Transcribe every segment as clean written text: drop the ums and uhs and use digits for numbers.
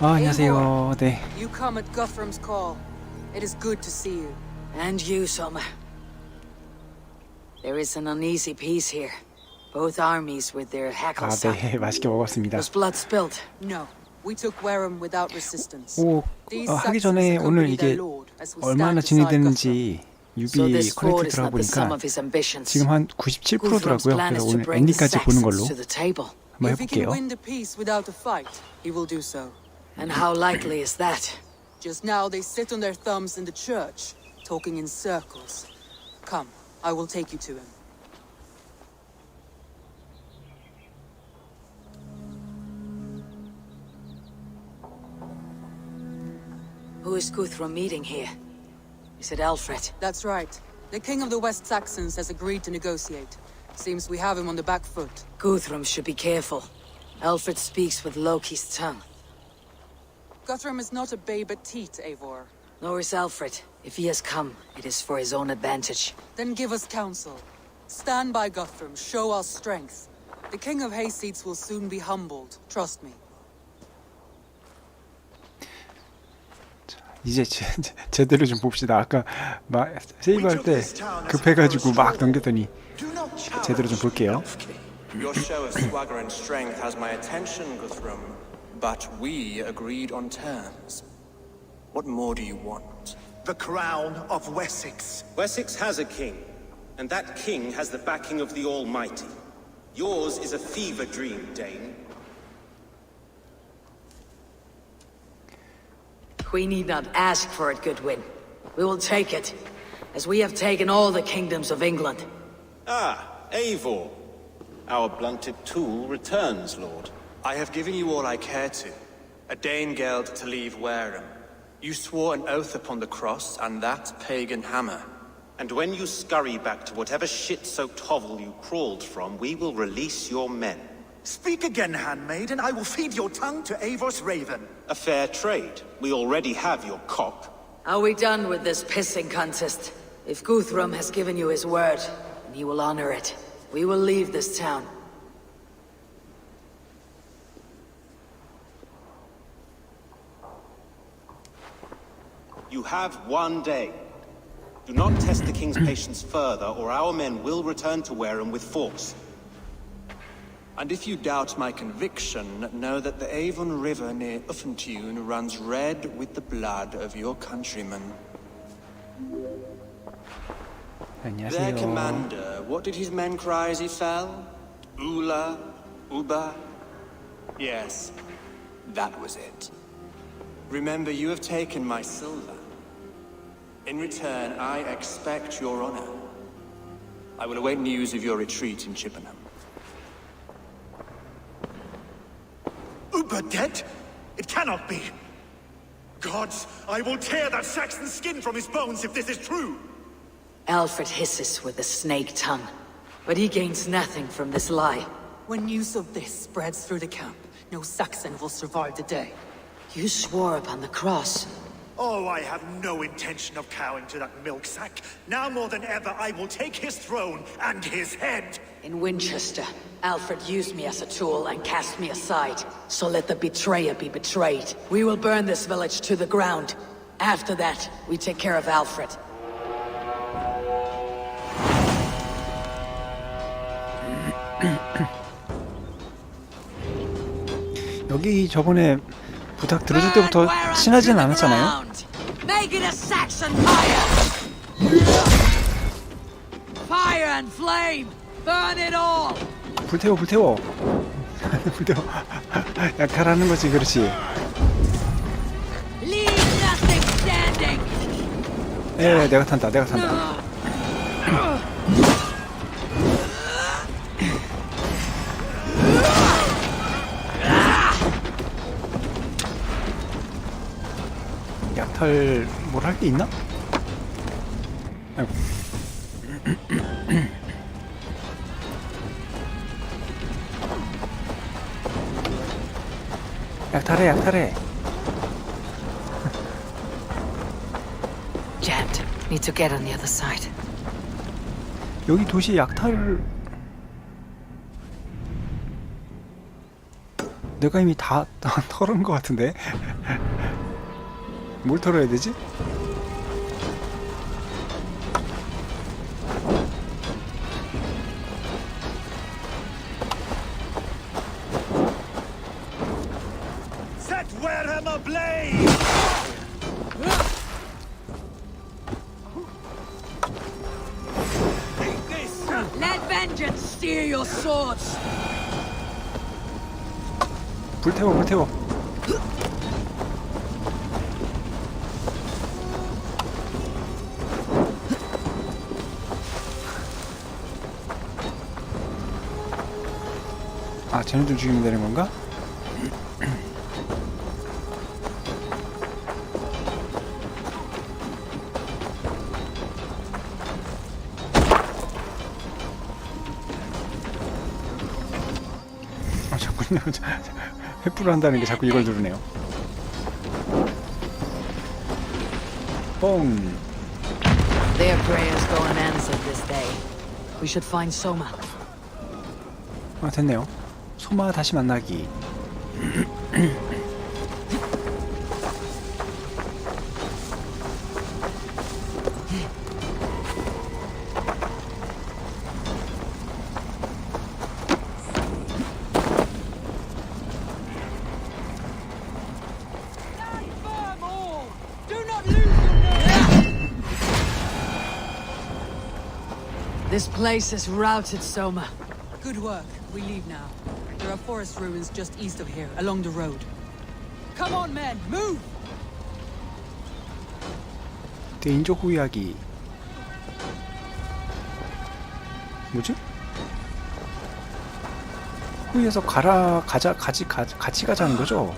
안녕하세요. 네. You come at Guthrum's call. It is good to see you. And you, Summer. There is an uneasy peace here. Both armies with their hackles up. 네. 맛있게 먹었습니다. Was blood spilled? No. We took Wareham without resistance. 하기 전에 오늘 이게 얼마나 진행됐는지 유비 커넥트 들어보니까 지금 한 97%더라고요. 그래서 오늘 엔딩까지 보는 걸로 한번 해볼게요. And how likely is that? Just now they sit on their thumbs in the church, talking in circles. Come, I will take you to him. Who is Guthrum meeting here? Is it Alfred? That's right. The king of the West Saxons has agreed to negotiate. Seems we have him on the back foot. Guthrum should be careful. Alfred speaks with Loki's tongue. Guthrum is not a babe at teat, Eivor. Nor is Alfred. If he has come, it is for his own advantage. Then give us counsel. Stand by Guthrum, show our strength. The king of Hayseeds will soon be humbled, trust me. 이제 제대로 좀 봅시다. 아까 막 세이브할 때 급해가지고 막 넘겼더니 제대로 좀 볼게요. Your show of swagger and strength has my attention, Guthrum. But we agreed on terms. What more do you want? The crown of Wessex. Wessex has a king, and that king has the backing of the Almighty. Yours is a fever dream, Dane. We need not ask for it, Goodwin. We will take it, as we have taken all the kingdoms of England. Ah, Eivor. Our blunted tool returns, Lord. I have given you all I care to. A Danegeld to leave Wareham. You swore an oath upon the cross, and that pagan hammer. And when you scurry back to whatever shit-soaked hovel you crawled from, we will release your men. Speak again, handmaid, and I will feed your tongue to Eivor's raven. A fair trade. We already have your cock. Are we done with this pissing contest? If Guthrum has given you his word, and he will honor it, we will leave this town. You have one day. Do not test the king's patience further, or our men will return to Wareham with force. And if you doubt my conviction, know that the Avon River near Uffentune runs red with the blood of your countrymen. Their commander, what did his men cry as he fell? Ula? Uba? Yes, that was it. Remember, you have taken my silver. In return, I expect your honor. I will await news of your retreat in Chippenham. Uber dead? It cannot be. Gods, I will tear that Saxon skin from his bones if this is true. Alfred hisses with a snake tongue, but he gains nothing from this lie. When news of this spreads through the camp, no Saxon will survive the day. You swore upon the cross. Oh, I have no intention of cowing to that milk sack. Now more than ever, I will take his throne and his head. In Winchester, Alfred used me as a tool and cast me aside. So let the betrayer be betrayed. We will burn this village to the ground. After that, we take care of Alfred. 여기 저번에 부탁 들어줄 때부터 친하진 않았잖아요. Make it a Saxon fire! Fire and flame! Burn it all! 불태워. 불태워. 약탈하는 거지, 그렇지. Leave nothing standing! 예, 내가 탄다. 약탈 뭘 할 게 있나? 아이고. 약탈해. Jammed. Need to get on the other side. 여기 도시 약탈 내가 이미 다 털은 것 같은데. 뭘 털어야 되지? Set Wareham ablaze! Let vengeance steer your swords. 불태워, 불태워. 아, 쟤네들 죽이면 되는 건가? 아, 자꾸 횃불을 한다는 게 자꾸 이걸 누르네요. 뽕. Their prayers go unanswered this day. We should find Soma. 아, 됐네요. 소마 다시 만나기. This place is routed, Soma. Good work. We leave now. There are forest ruins just east of here, along the road. Come on, men, move! 대인조 후이야기. 뭐지? 후이에서 같이 가자는 거죠?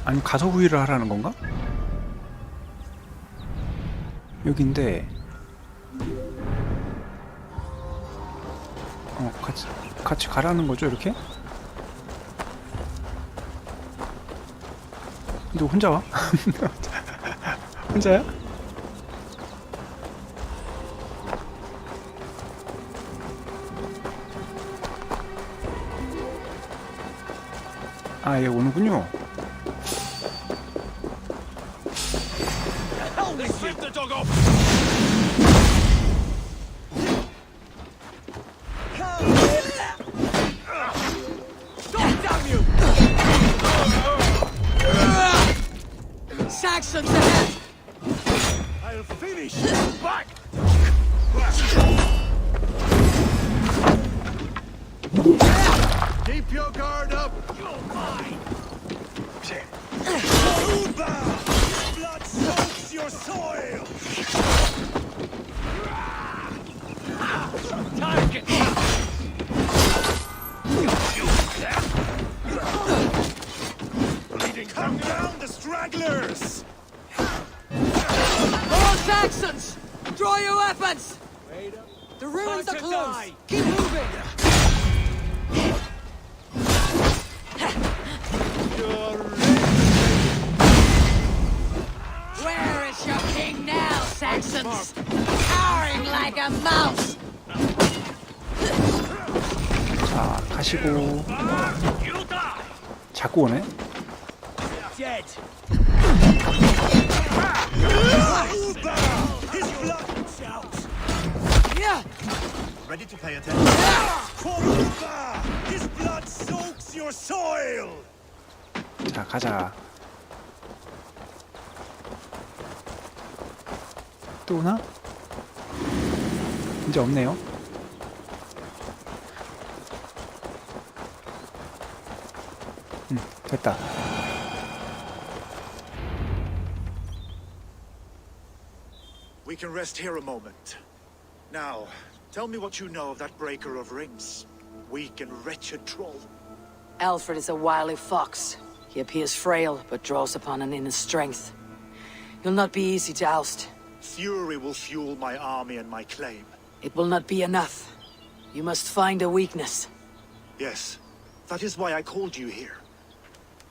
아니면 가서 후이를 하라는 건가? 여긴데 같이 가라는 거죠, 이렇게? 근데 혼자 와? 혼자야? 아, 얘 오는군요. Saxons ahead! I'll finish you back! Keep your guard up! You're mine! Blood soaks your soil! Target! Come down, the stragglers! All Saxons! Draw your weapons! The ruins are close! Keep moving! Where is your king now, Saxons? Cowering like a mouse! 자, 가시고. 자꾸 오네? Dead! His blood out! Yeah! Ready to pay attention? His blood soaks your soil! 자, 가자. 또 오나? 이제 없네요. 됐다. We can rest here a moment. Now, tell me what you know of that breaker of rings. Weak and wretched troll. Alfred is a wily fox. He appears frail, but draws upon an inner strength. He'll not be easy to oust. Fury will fuel my army and my claim. It will not be enough. You must find a weakness. Yes, that is why I called you here.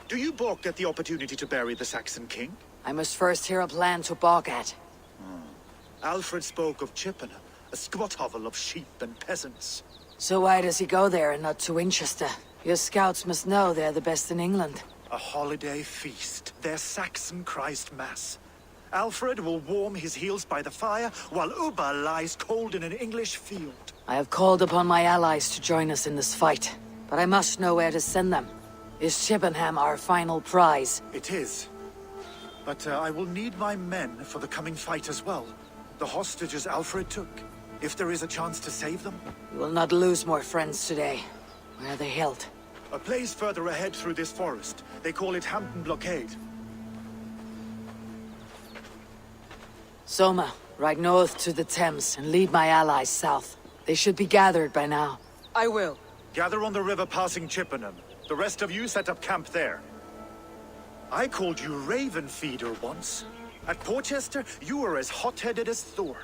Do you balk at the opportunity to bury the Saxon king? I must first hear a plan to balk at. Alfred spoke of Chippenham. a squat hovel of sheep and peasants. So why does he go there and not to Winchester? Your scouts must know they're the best in England. A holiday feast, their Saxon Christ Mass. Alfred will warm his heels by the fire, while Uba lies cold in an English field. I have called upon my allies to join us in this fight, but I must know where to send them. Is Chippenham our final prize? It is. But I will need my men for the coming fight as well. The hostages Alfred took. If there is a chance to save them. We will not lose more friends today. Where are they held? A place further ahead through this forest. They call it Hampton Blockade. Soma, ride north to the Thames and lead my allies south. They should be gathered by now. I will. Gather on the river passing Chippenham. The rest of you set up camp there. I called you Raven Feeder once. At Porchester, you were as hot-headed as Thor.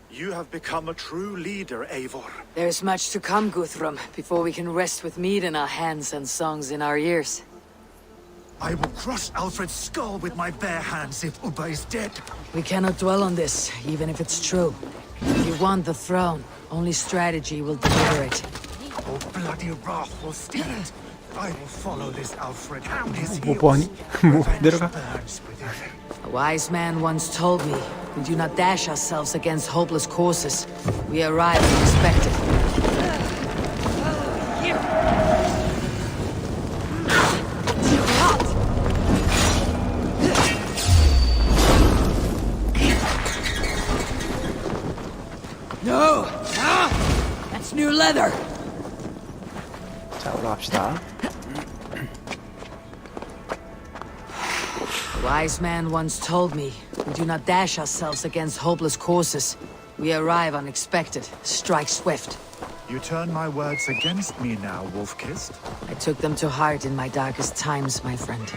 You have become a true leader, Eivor. There's much to come, Guthrum, before we can rest with mead in our hands and songs in our ears. I will crush Alfred's skull with my bare hands if Uba is dead. We cannot dwell on this, even if it's true. If you want the throne, only strategy will deliver it. Oh, bloody wrath will steal it. I will follow this Alfred hound his 뭐 heels. 뭐하니? 뭐 Revenge 내려가? burns within me. A wise man once told me, we do not dash ourselves against hopeless courses. We arrive unexpected. No! That's new leather! 자, 올라갑시다. A wise man once told me, we do not dash ourselves against hopeless courses. We arrive unexpected, strike swift. You turn my words against me now, Wolf-Kissed. I took them to heart in my darkest times, my friend.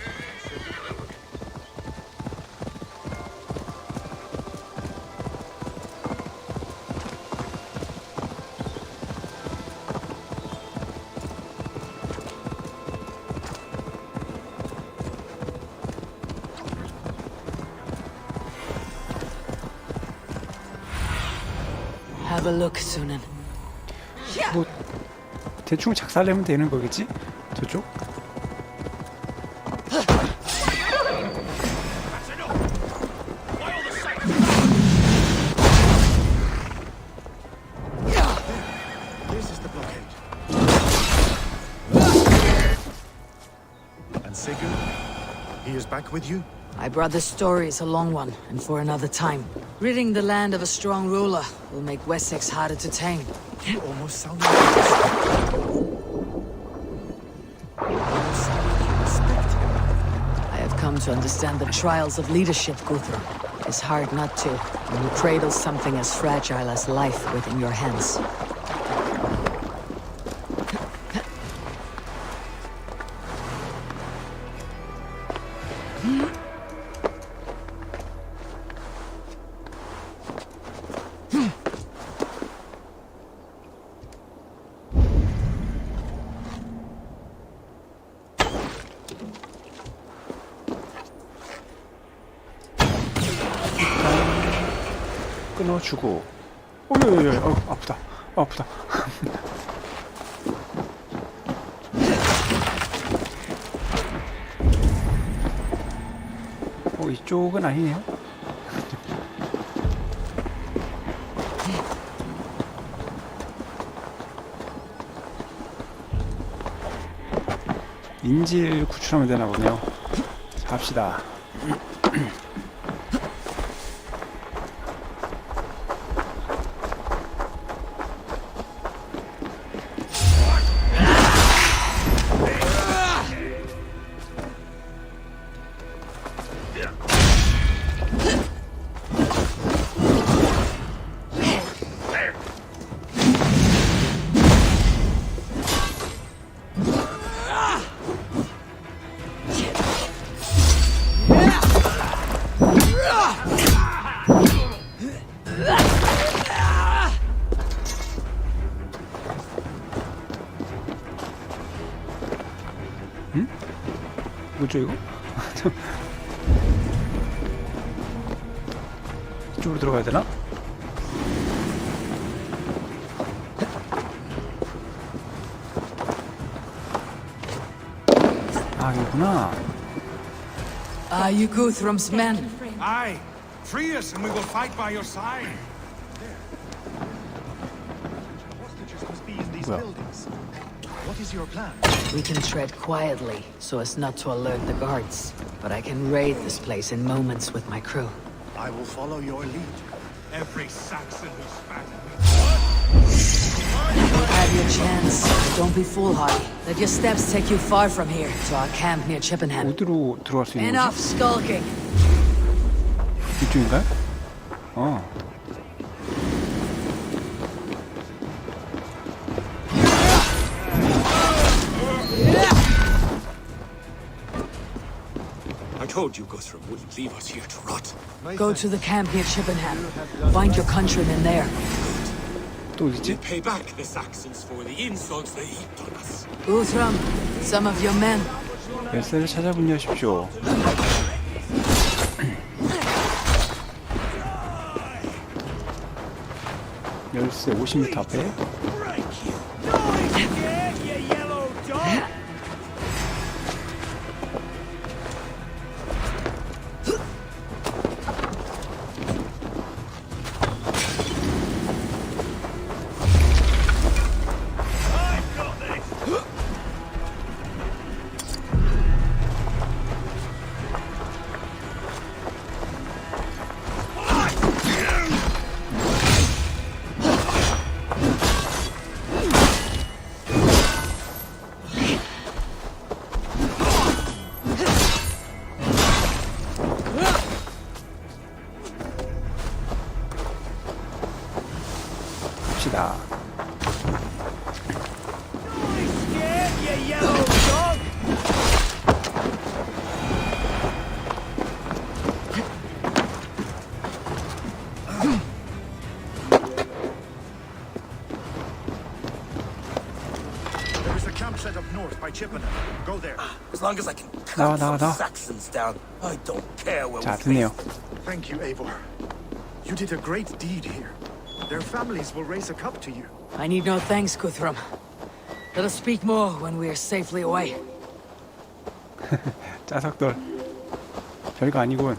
Have a look, Sunan. 뭐 대충 작살내면 되는 거겠지? 저쪽? This is the blockade. And Sigurd? He is back with you? My brother's story is a long one, and for another time. Ridding the land of a strong ruler will make Wessex harder to tame. You almost sound like you respect him. I have come to understand the trials of leadership, Guthrum. It is hard not to, when you cradle something as fragile as life within your hands. 끊어주고. 어이어이, 아프다. 아프다. 이쪽은 아니네요. 인질 구출하면 되나 보네요. 자, 갑시다. 뭐죠 이거? 이쪽으로 들어가야 되나? 있구나. Are you Guthrum's men? Aye. Free us and we will fight by your side. Hostages must be in these Well. buildings. What is your plan? We can tread quietly so as not to alert the guards. But I can raid this place in moments with my crew. I will follow your lead. Every Saxon who spat at me. Have your chance. Don't be foolhardy. Let your steps take you far from here to our camp near Chippenham. 어디로 들어갈 수 있는 Enough 거지? skulking. 이쪽인가요? 어. I told you Guthrum wouldn't leave us here to rot. Go to the camp near Chippenham. Find your countrymen there. 또 어디지? Pay back the Saxons for the insults they heaped on us. Guthrum, some of your men. 열쇠를 찾아 분류하십시오. 열쇠 50m 앞에. 갑시다. There is a camp set up north by Chippenham. Go there. As long as I can 나와, cut 나와, some 나와. Saxons down, I don't care where 자, we 됐네요. Thank you, Eivor. You did a great deed here. Their families will raise a cup to you. I need no thanks, Guthrum. Let us speak more when we are safely away. 짜석돌. 별거 아니군.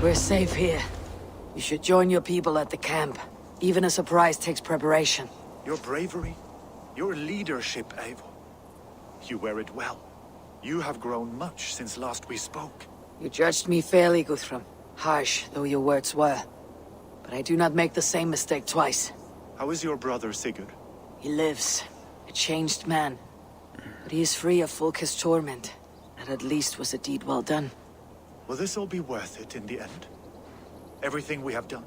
We're safe here. You should join your people at the camp. Even a surprise takes preparation. Your bravery, your leadership, Eivor. You wear it well. You have grown much since last we spoke. You judged me fairly, Guthrum. Harsh though your words were. But I do not make the same mistake twice. How is your brother Sigurd? He lives, a changed man. But he is free of Fulke's torment. That at least was a deed well done. Will this all be worth it in the end? Everything we have done?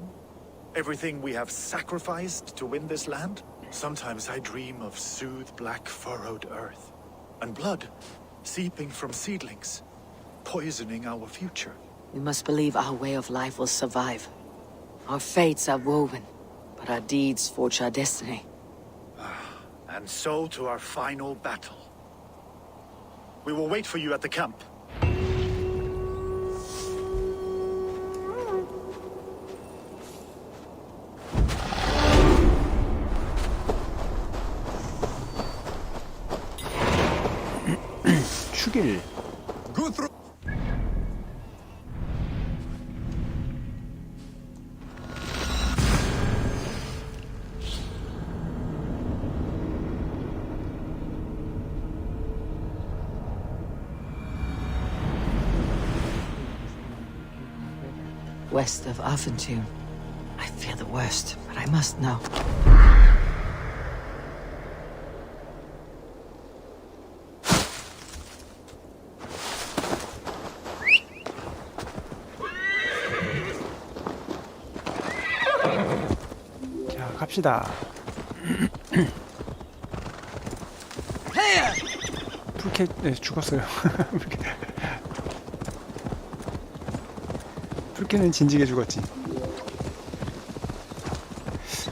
Everything we have sacrificed to win this land? Sometimes I dream of soothed black furrowed earth. And blood seeping from seedlings, poisoning our future. We must believe our way of life will survive. Our fates are woven, but our deeds forge our destiny. And so to our final battle. We will wait for you at the camp. 축일. Guthrum! West of Affentum. I fear the worst, but I must know. 자, 갑시다. 풀캣, 네, 죽었어요. 풀캣은 진지게 죽었지.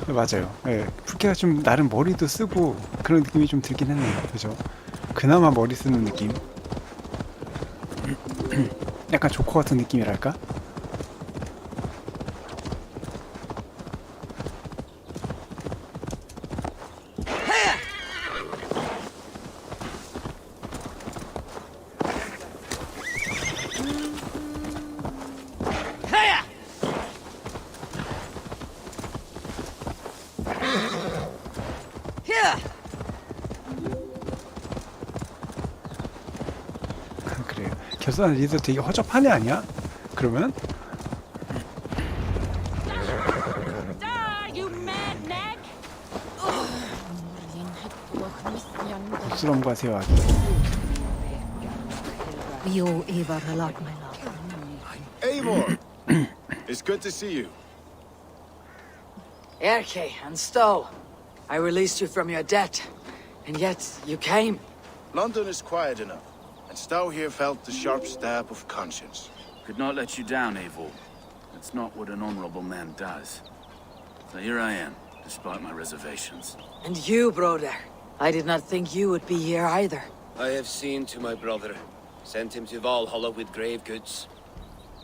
맞아요. 네, 풀캣가 좀 나름 머리도 쓰고 그런 느낌이 좀 들긴 했네요. 그죠? 그나마 머리 쓰는 느낌. 약간 조커 같은 느낌이랄까? 그래요. 결산 리더 되게 허접한 애 아니야? 그러면? 부스럼과 세워하기. We owe Eivor a lot, my love. Eivor! It's good to see you. Erke and Stowe, I released you from your debt, and yet you came. London is quiet enough, and Stow here felt the sharp stab of conscience. Could not let you down, Eivor. That's not what an honorable man does. So here I am, despite my reservations. And you, brother. I did not think you would be here either. I have seen to my brother, sent him to Valhalla with grave goods.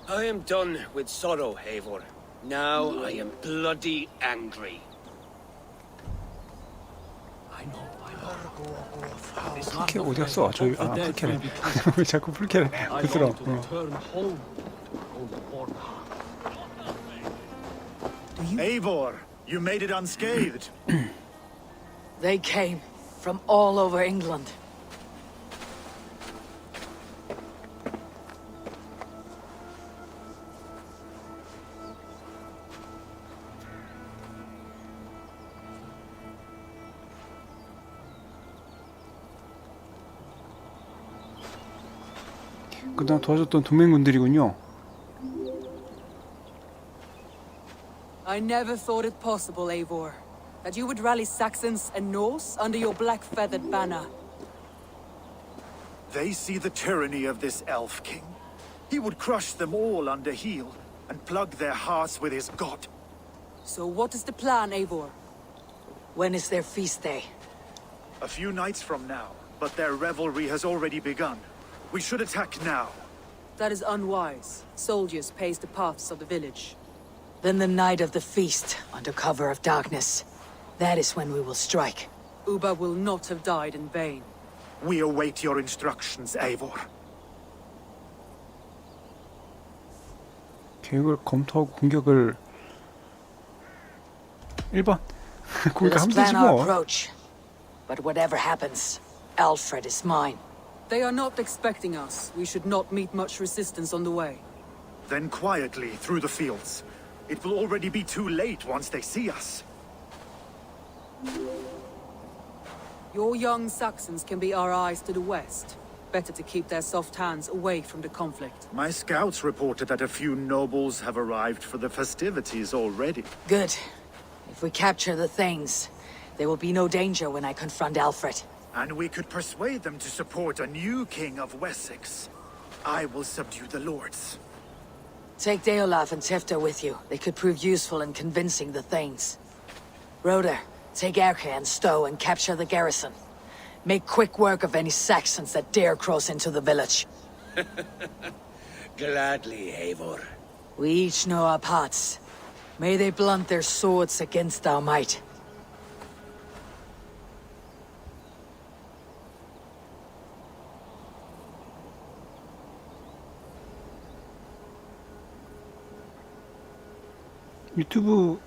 I am done with sorrow, Eivor. Now I am bloody angry. 풀캐 어디 갔어? 저기 풀캐래. 왜 자꾸 풀캐래? 부스럼. Eivor, you made it unscathed. They came from all over England. 그동안 도와줬던 동맹군들이군요. I never thought it possible, Eivor, that you would rally Saxons and Norse under your black-feathered banner. They see the tyranny of this elf king. He would crush them all under heel and plug their hearts with his god. So what is the plan, Eivor? When is their feast day? A few nights from now, but their revelry has already begun. We should attack now. That is unwise. Soldiers pace the paths of the village. Then the night of the feast, under cover of darkness. That is when we will strike. Uba will not have died in vain. We await your instructions, Eivor. 계획을 검토하고 공격을 1번 Let us 공격하면 plan 되지 our 뭐. approach. But whatever happens, Alfred is mine. They are not expecting us. We should not meet much resistance on the way. Then quietly through the fields. It will already be too late once they see us. Your young Saxons can be our eyes to the west. Better to keep their soft hands away from the conflict. My scouts reported that a few nobles have arrived for the festivities already. Good. If we capture the things, there will be no danger when I confront Alfred. And we could persuade them to support a new king of Wessex. I will subdue the lords. Take Deolaf and Tifta with you. They could prove useful in convincing the Thanes. Roder, take Erke and Stowe and capture the garrison. Make quick work of any Saxons that dare cross into the village. Gladly, Eivor. We each know our parts. May they blunt their swords against our might. 유튜브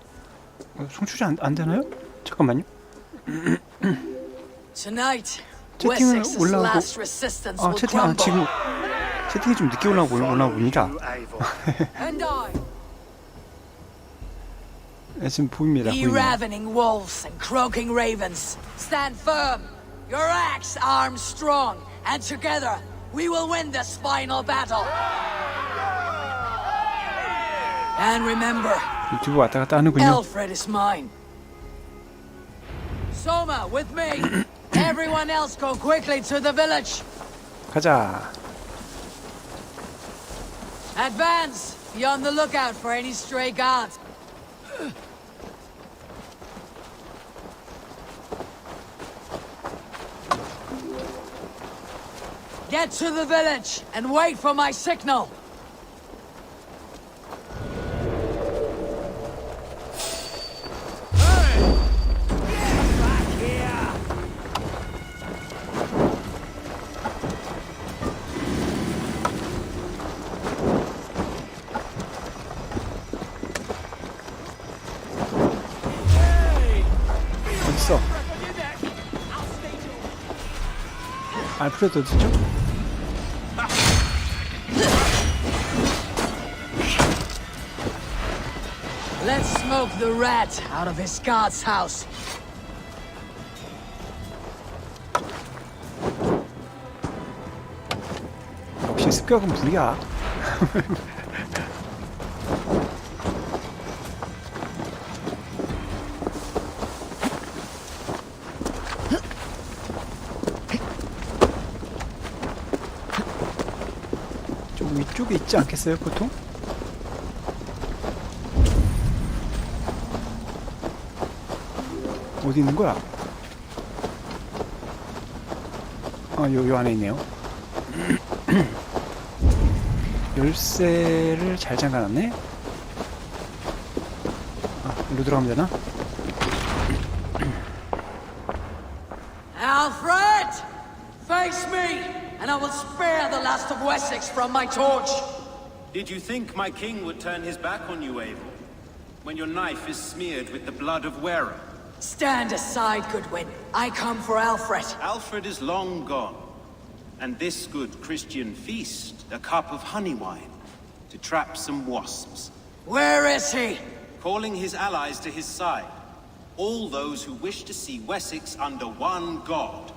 송출이 안 되나요? 잠깐만요. Tonight, 채팅을 Wessex's 올라오고 last resistance will 채팅 crumble. 지금 채팅이 좀 늦게 올라오나 봅니다. Eivor. And I! 네, 지금 보입니다. Ye ravening wolves and croaking ravens, stand firm. Your axe arms strong, and together we will win this final battle. And remember, 유튜브 왔다 갔다 하는군요. Alfred is mine. Soma, with me. Everyone else go quickly to the village. 가자. Advance. Be on the lookout for any stray guards. Get to the village and wait for my signal. 어딨어? 알프레드 어딨죠? Let's smoke the rat out of his god's house. 역시 습격은 불이야. 좀 위쪽에 있지 않겠어요, 보통? 어디 있는 거야? 요 안에 있네요. 열쇠를 잘 잠가놨네? 일로 들어가면 되나? Alfred! Face me, and I will spare the last of Wessex from my torch. Did you think my king would turn his back on you, Eivor? When your knife is smeared with the blood of Wareham? Stand aside, Goodwin. I come for Alfred. Alfred is long gone. And this good Christian feast, a cup of honey wine, to trap some wasps. Where is he? Calling his allies to his side. All those who wish to see Wessex under one god.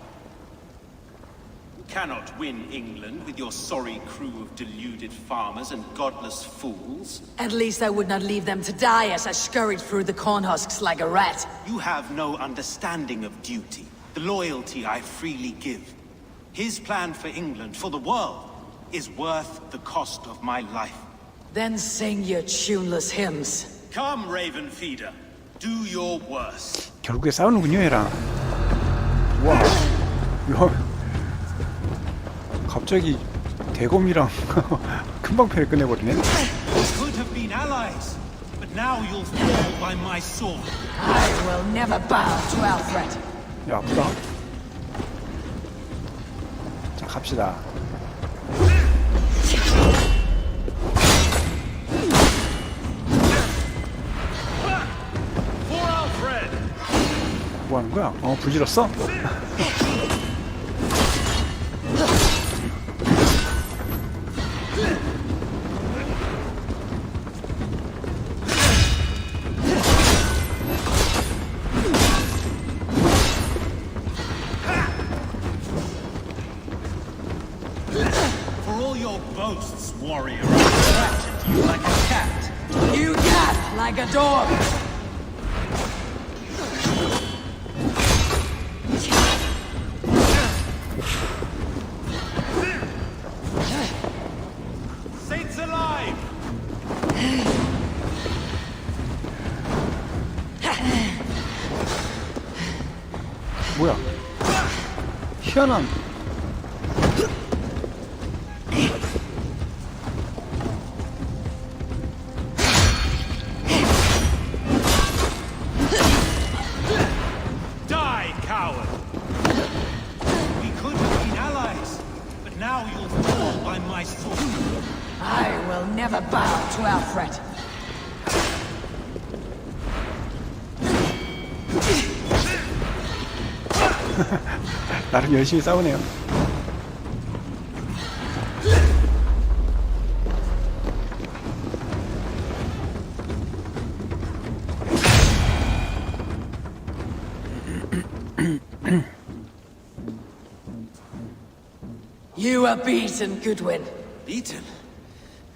You cannot win England with your sorry crew of deluded farmers and godless fools. At least I would not leave them to die as I scurried through the corn husks like a rat. You have no understanding of duty, the loyalty I freely give. His plan for England, for the world, is worth the cost of my life. Then sing your tuneless hymns. Come, Raven Feeder. Do your worst. 결국에 싸우는군요, 얘랑. 와, 야, 갑자기 대검이랑 금방 패를 끝내버리네. Could have been allies, but now you'll fall by my sword. I will never bow to Alfred. 야, 아프다. 자, 갑시다. 뭐 하는 거야? 불 질렀어? For all your boasts, warrior, I ratchet you like a cat. You gap like a dog. Saints alive! 뭐야? 희한한. Die, coward! We could have been allies, but now you'll fall by my sword. I will never bow to Alfred. 나름 열심히 싸우네요. You are beaten, Goodwin. Beaten?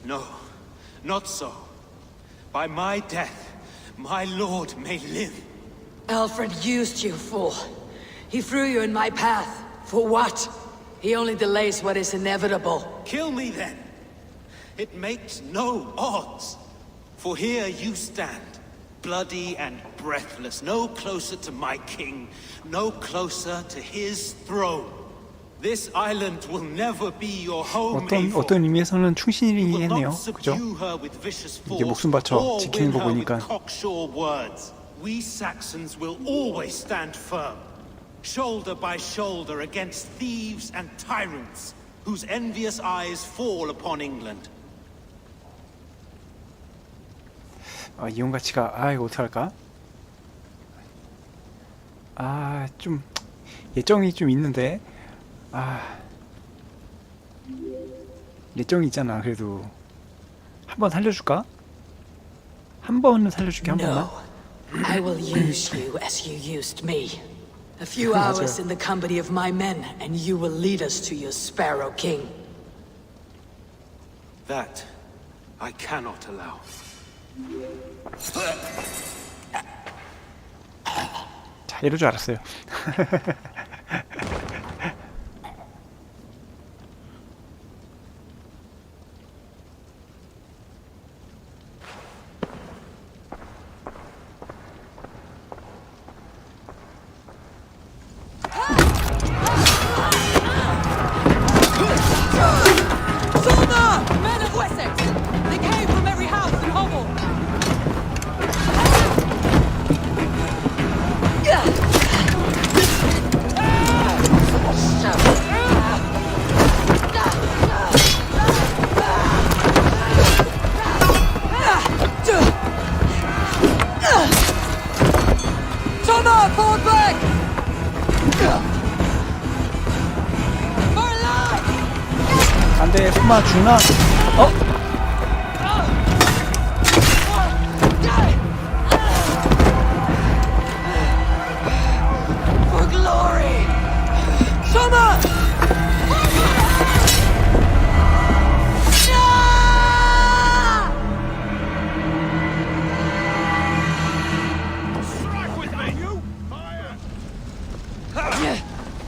No, not so. By my death, my lord may live. Alfred used you, fool. He threw you in my path. For what? He only delays what is inevitable. Kill me then. It makes no odds. For here you stand, bloody and breathless, no closer to my king, no closer to his throne. This island will never be your home. 어떤 의미에서는 충신이긴 했네요. 그죠? 이게 목숨 바쳐 지키는 거 보니까. We Saxons will always stand firm, shoulder by shoulder against thieves and tyrants whose envious eyes fall upon England. 이용 가치가 이거 어떡할까? 아, 좀 예정이 좀 있는데. 예정이 있잖아. 그래도 한번 살려줄까? 한 번은 살려줄게, 한 번만. No, I will use you as you used me. A few hours in the company of my men, and you will lead us to your Sparrow King. That I cannot allow. 자, 이럴 줄 알았어요. Men of Wessex! They came from every house and hovel! Soma, fall back! For life! 안돼, 소마 죽나? For glory! Soma!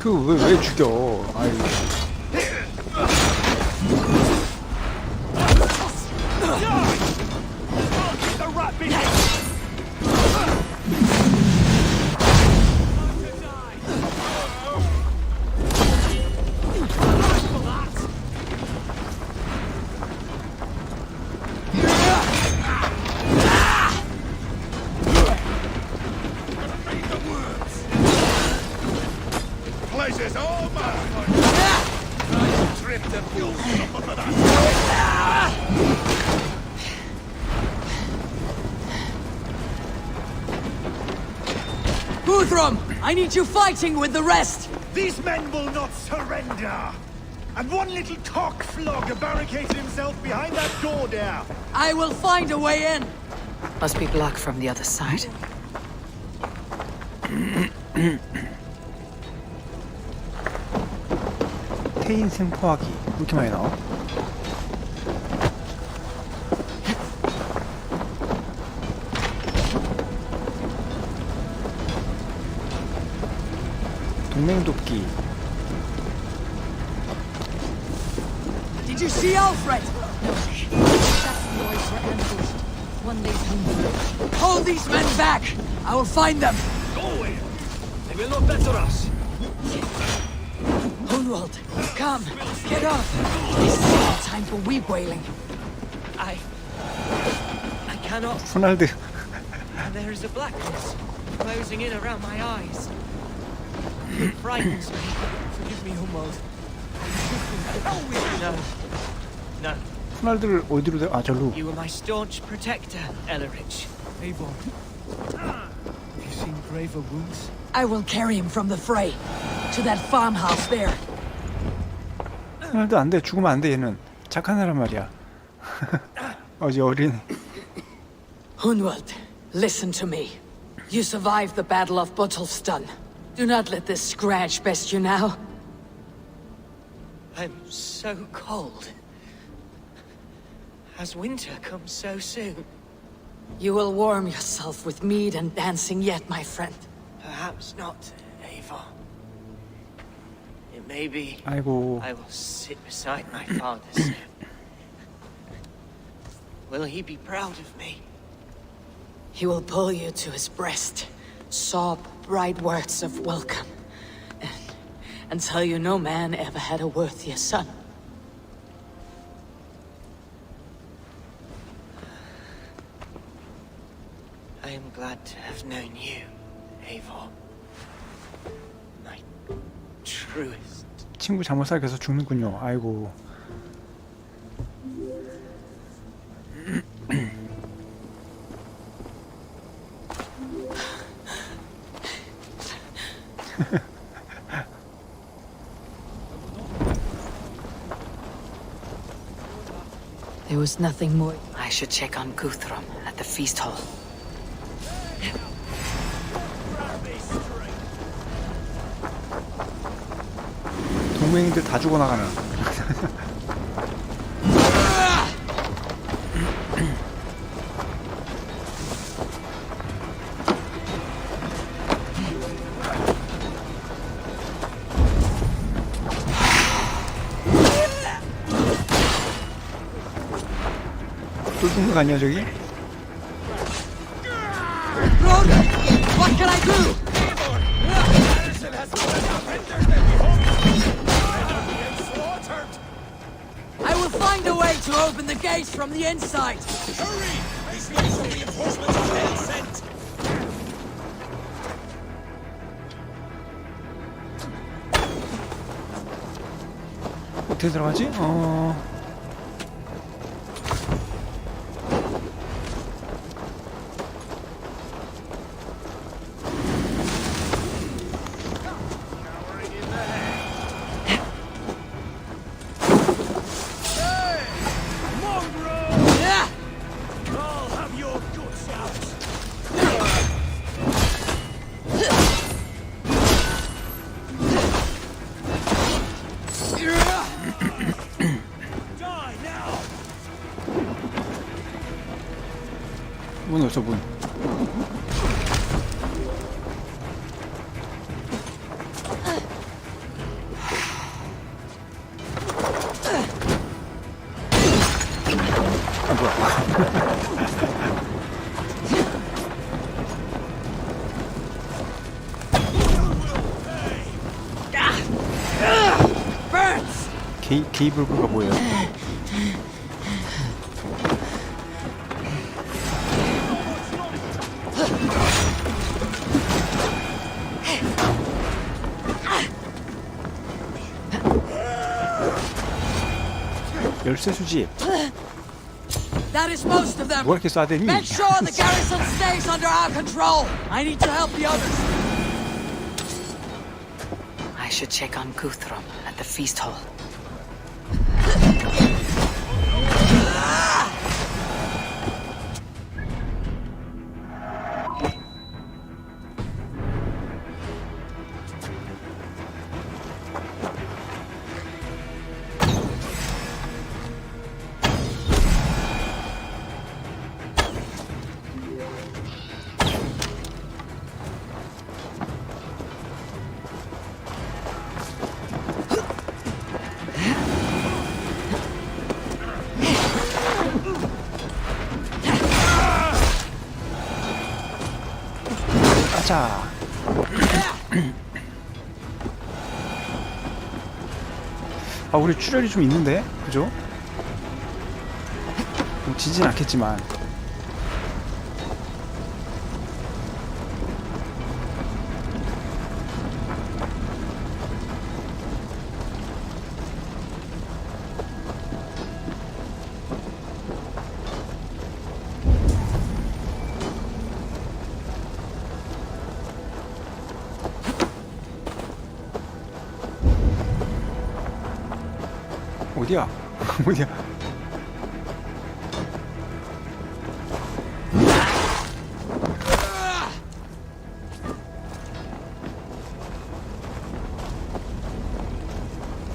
왜 죽여? 아이. Pleasure's all mine. Trip the bull. Guthrum, I need you fighting with the rest! These men will not surrender. And one little cock flogger barricaded himself behind that door there. I will find a way in! Must be blocked from the other side. 태인 생포하기. 왜 이렇게 많이 나와? 동맹 돕기. Did you see Alfred? One lays home. Hold these men back! I will find them! Go away! They will not better us. Hunwald, come, get up! This is not time for weep wailing. I cannot. 호날드. There is a blackness closing in around my eyes. It frightens me. Forgive me, Humboldt. No. No. 호날드를 어디로 대? 아, 절로. You were my staunch protector, Ellerich. Eivor. Have you seen graver wounds? I will carry him from the fray to that farmhouse there. 호날드 안 돼. 죽으면 안 돼, 얘는. 착한 사람 말이야. 어제 어린. Hunwald, listen to me. You survived the Battle of Bottleston. Do not let this scratch best you now. I'm so cold. Has winter come so soon? You will warm yourself with mead and dancing yet, my friend. Perhaps not, Eivor. It may be 아이고. I will sit beside my father soon. Will he be proud of me? He will pull you to his breast, sob bright words of welcome, and tell you no man ever had a worthier son. I am glad to have known you, Eivor. My truest. 친구 잘못 사귀어서 죽는군요. 아이고. There was nothing more. I should check on Guthrum at the feast hall. 동맹들 다 죽어나가네. 또 죽는 거 아니야 저기? What can I do? I will find a way to open the gates from the inside. Hurry! These guys are reinforcements are being sent! 어떻게 들어가지? 문 없어 문. 아 뭐야? 게이블브가 뭐예요? 열쇠 수집. That is most of them. 뭐 이렇게 쏴대니? Make sure the garrison stays under our control. I need to help the others. I should check on Guthrum at the feast hall. 자. 아 우리 출혈이 좀 있는데, 그죠? 뭐 지진 않겠지만. 어디야? 어디야?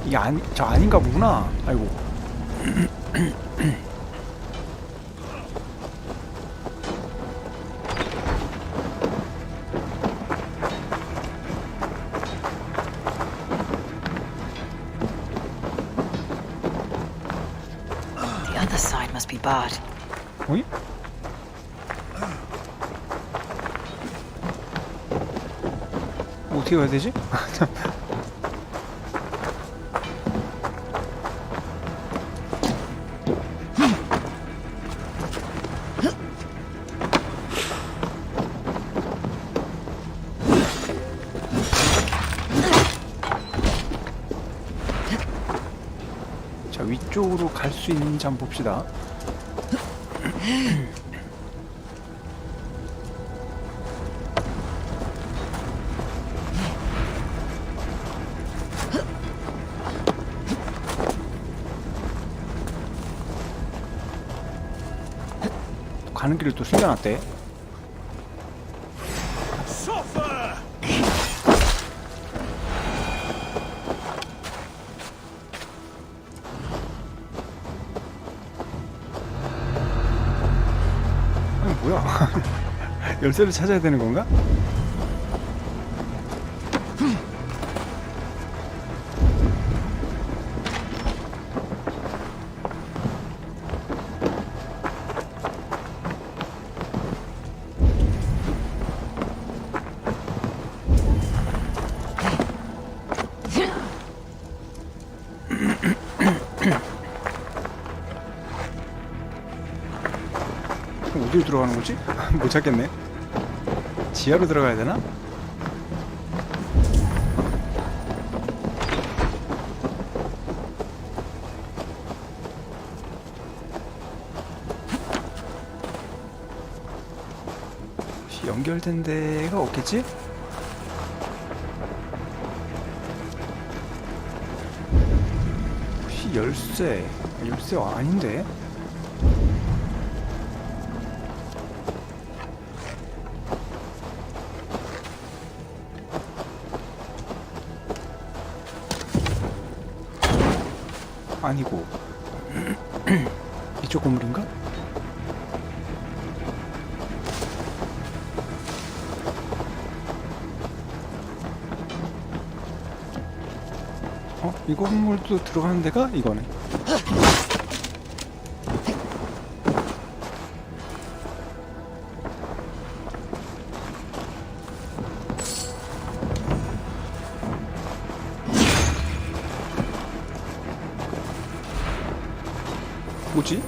이게 저 아닌가 보구나. 아이고. Be barred. 어이? 어떻게 가야 되지? 자, 위쪽으로 갈 수 있는지 한번 봅시다. 가는 길을 또 숨겨놨대. 아니 뭐야? 열쇠를 찾아야 되는 건가? 그럼 어디로 들어가는 거지? 못 찾겠네. 지하로 들어가야 되나? 혹시 연결된 데가 없겠지? 혹시 열쇠가 아닌데? 아니고 이쪽 건물인가? 이 건물도 들어가는 데가 이거네. 뭐지?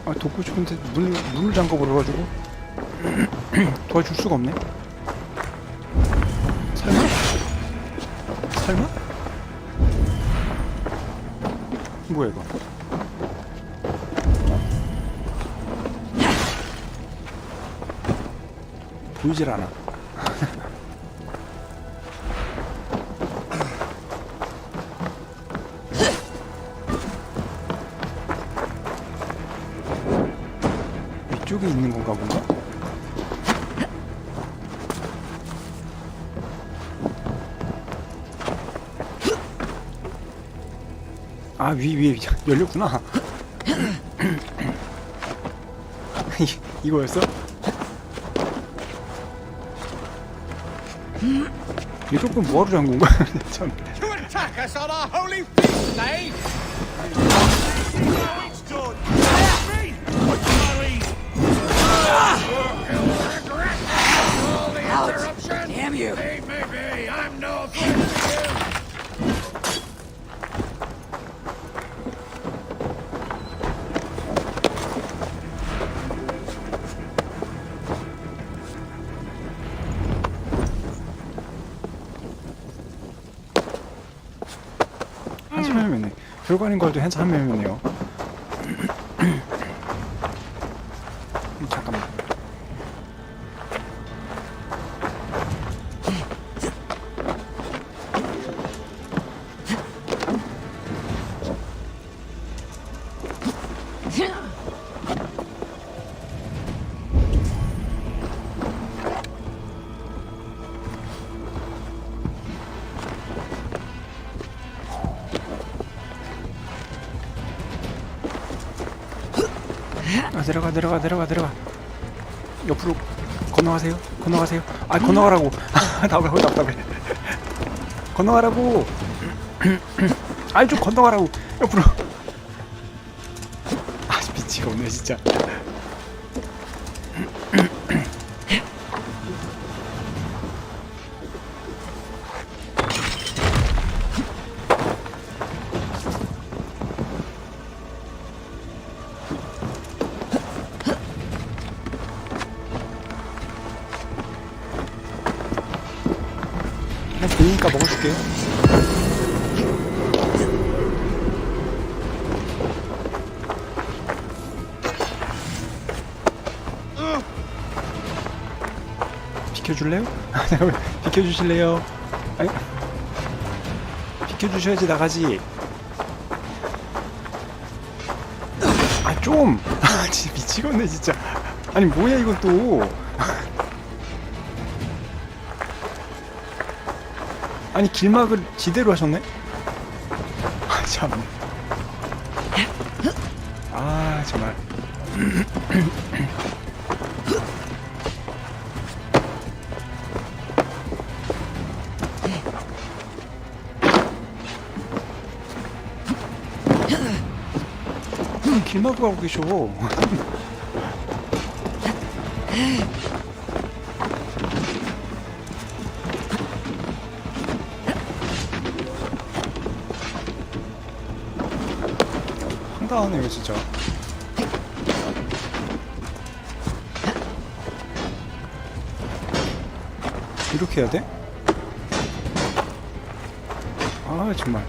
아, 돕고 싶은데 문을 잠궈버려가지고 도와줄 수가 없네. 설마? 뭐야 이거? 보이질 않아. 위쪽에 있는 건가 뭔가? 아, 위에 열렸구나. 이거였어? 이 조금 뭐하러 잠근 거야? 참. To attack us on our holy feast day! Now it's done! Out! Damn you! Maybe I'm no friend to you! 한참 헤매네. 별거 아닌 걸 해도 한참 헤매네요. 잠깐만. 내려가. 옆으로 건너가세요. 아, 건너가라고. 답답해. 건너가라고. 아이, 좀 건너가라고. 옆으로. 아, 미치가 없네 진짜. 그냥 보이니까 먹어줄게. 비켜줄래요? 잠깐만, 비켜주실래요? 아니, 비켜주셔야지 나가지. 아, 좀! 아, 진짜 미치겠네, 진짜. 아니, 뭐야, 이건 또. 아니, 길막을 지대로 하셨네? 아, 참. 아, 정말. 길막을 하고 계셔. 황당하네요, 진짜. 이렇게 해야 돼? 아, 정말.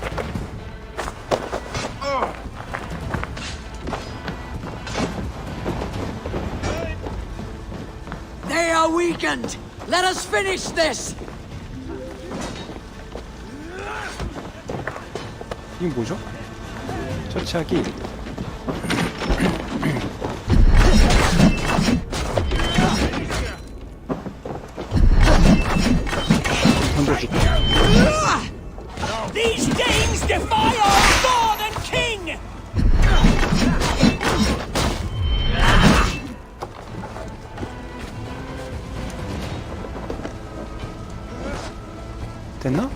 They are weakened. Let us finish this. 이건 뭐죠? 처치하기. 던져주고. These Danes defy our god and king! 됐나?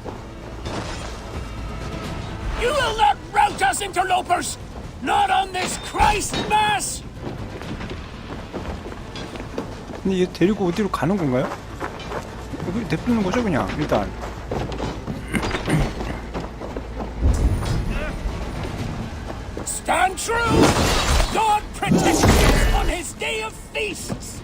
You will not rout us, interlopers! Not on this Christ Mass! 근데 얘 데리고 어디로 가는 건가요? 여기 내버리는 거죠, 그냥, 일단. Stand true! God protects us on his day of feasts!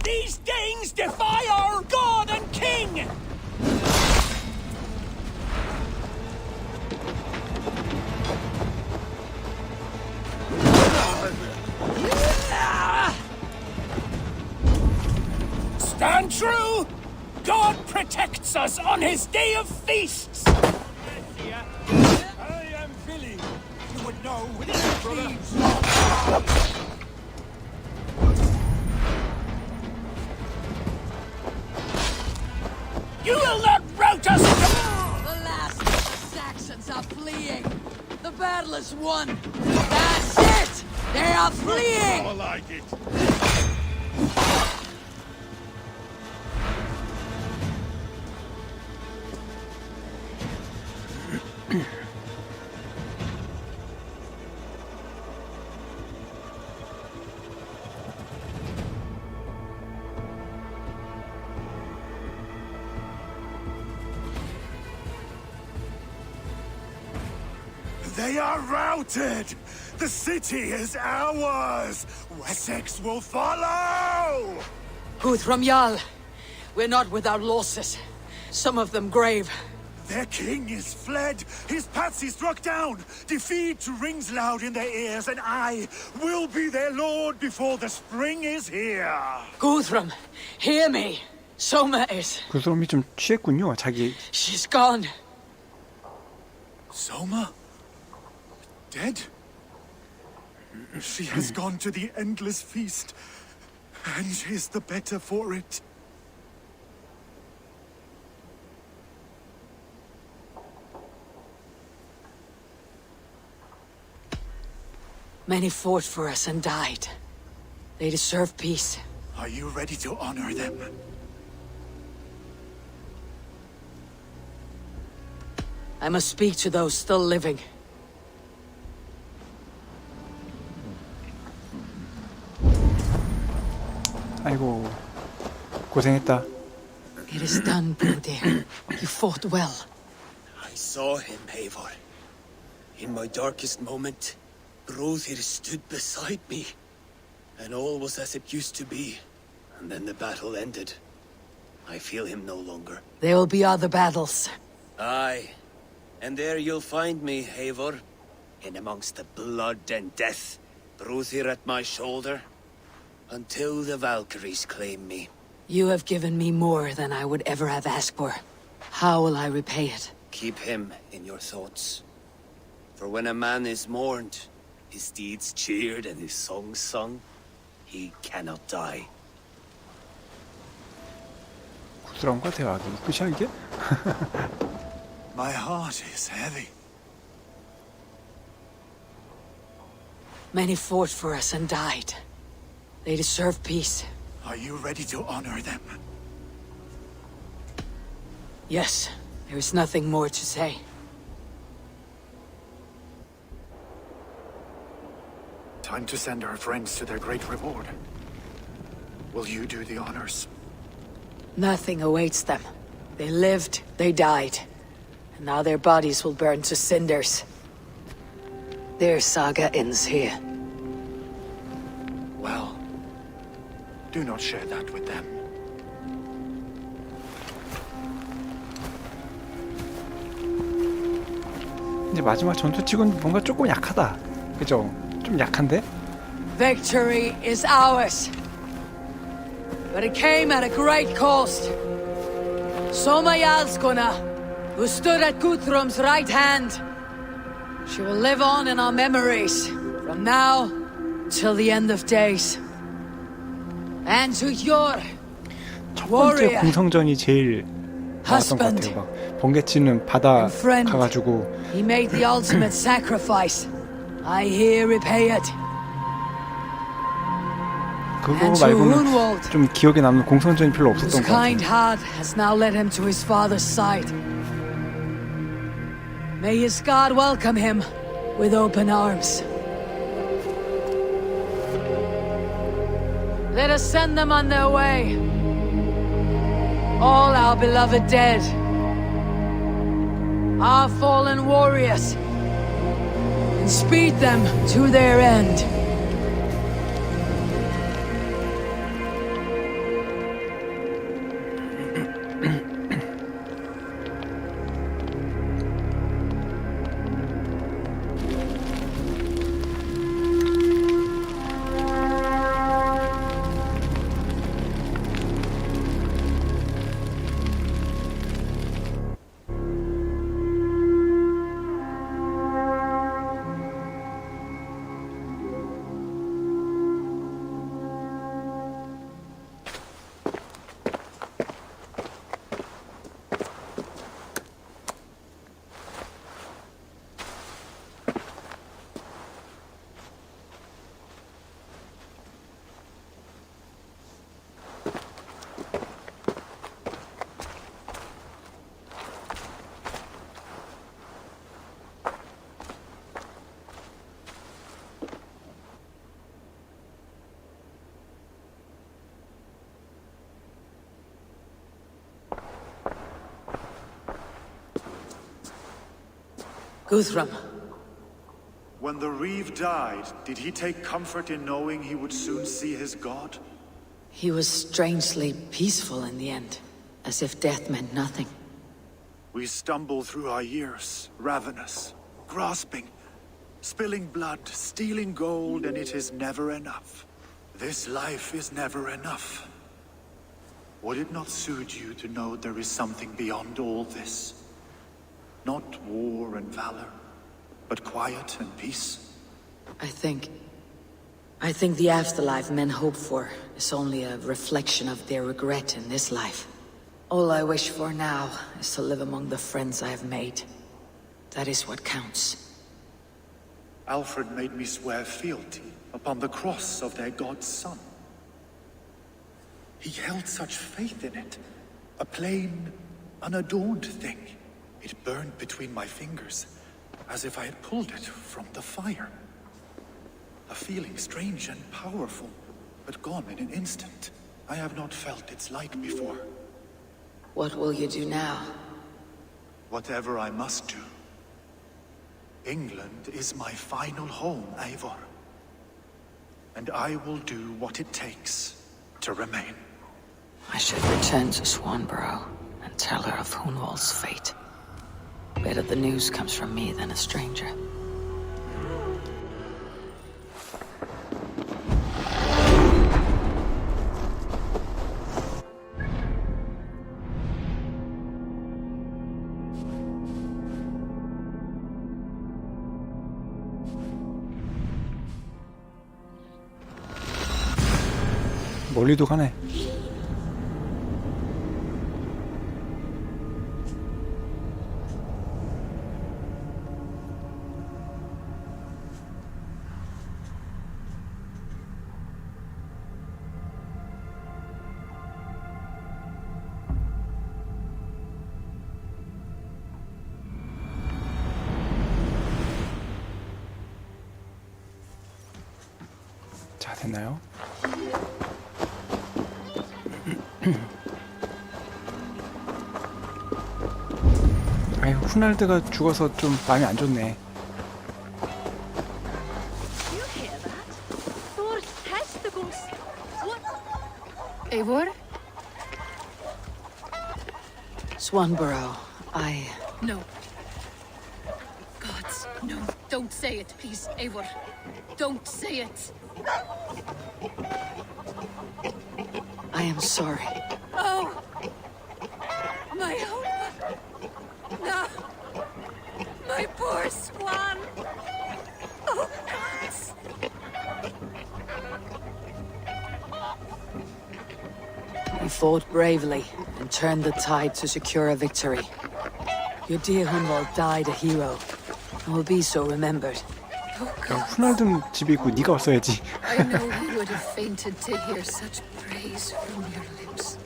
These Danes defy our god and king! Stand true! God protects us on his day of feasts! I am Billy. You would know with his brother. You will not rout us into... The last of the Saxons are fleeing. The battle is won. That's it. They are fleeing. I like it. They are routed! The city is ours! Wessex will follow! Guthrum Jarl, we're not without losses. Some of them grave. Their king is fled, his patsy struck down, defeat rings loud in their ears, and I will be their lord before the spring is here! Guthrum, hear me. Soma is. 그 사람이 좀 취했군요, 자기. She's gone. Soma? Dead? She has gone to the endless feast, and is the better for it. Many fought for us and died. They deserve peace. Are you ready to honor them? I must speak to those still living. 아이고, 고생했다. It is done, Broder. You fought well. I saw him, Eivor. In my darkest moment, Brothir stood beside me. And all was as it used to be. And then the battle ended. I feel him no longer. There will be other battles. Aye. And there you'll find me, Eivor. In amongst the blood and death. Bruther at my shoulder. Until the Valkyries claim me. You have given me more than I would ever have asked for. How will I repay it? Keep him in your thoughts. For when a man is mourned, his deeds cheered and his songs sung, he cannot die. 구스럼과 대화하기. 끝이야 이게? My heart is heavy. Many fought for us and died. They deserve peace. Are you ready to honor them? Yes, there is nothing more to say. Time to send our friends to their great reward. Will you do the honors? Nothing awaits them. They lived, they died. And now their bodies will burn to cinders. Their saga ends here. Well, do not share that with them. 이제 마지막 전투치곤 뭔가 조금 약하다. 그죠? 좀 약한데? Victory is ours. But it came at a great cost. Soma Jarlskona, who stood at Guthrum's right hand. She will live on in our memories, from now till the end of days. And to your 첫 번째 warrior, 공성전이 제일 나왔던 것 같아요. 막 번개치는 바다 friend. 가가지고 he made the ultimate sacrifice. I here repay it. 그거 And to 말고는 Hunwald, 좀 기억에 남는 공성전이 별로 whose 없었던 것 kind 같아요. heart has now led him to his father's side. May his God welcome him with open arms. Let us send them on their way. All our beloved dead. Our fallen warriors. And speed them to their end. Guthrum. When the Reeve died, did he take comfort in knowing he would soon see his god? He was strangely peaceful in the end, as if death meant nothing. We stumble through our years, ravenous, grasping, spilling blood, stealing gold, and it is never enough. This life is never enough. Would it not suit you to know there is something beyond all this? Not war and valor, but quiet and peace? I think the afterlife men hope for is only a reflection of their regret in this life. All I wish for now is to live among the friends I have made. That is what counts. Alfred made me swear fealty upon the cross of their god's son. He held such faith in it, a plain, unadorned thing. It burned between my fingers, as if I had pulled it from the fire. A feeling strange and powerful, but gone in an instant. I have not felt its light before. What will you do now? Whatever I must do. England is my final home, Eivor. And I will do what it takes to remain. I should return to Swanborough and tell her of Hunwald's fate. Better the news comes from me than a stranger. 멀리도 가네. 자, 됐나요? 아유, 후날드가 죽어서 좀 마음이 안 좋네. Eivor? Swanborough, No. Gods, no. Don't say it, please, Eivor. Don't say it. I am sorry. Oh! My hope! No! My poor swan! Oh, gods! You fought bravely and turned the tide to secure a victory. Your dear Hunwald died a hero and will be so remembered. 야, 후날드는 집에 있고 네가 왔어야지. I know he would have fainted to hear such praise from your lips.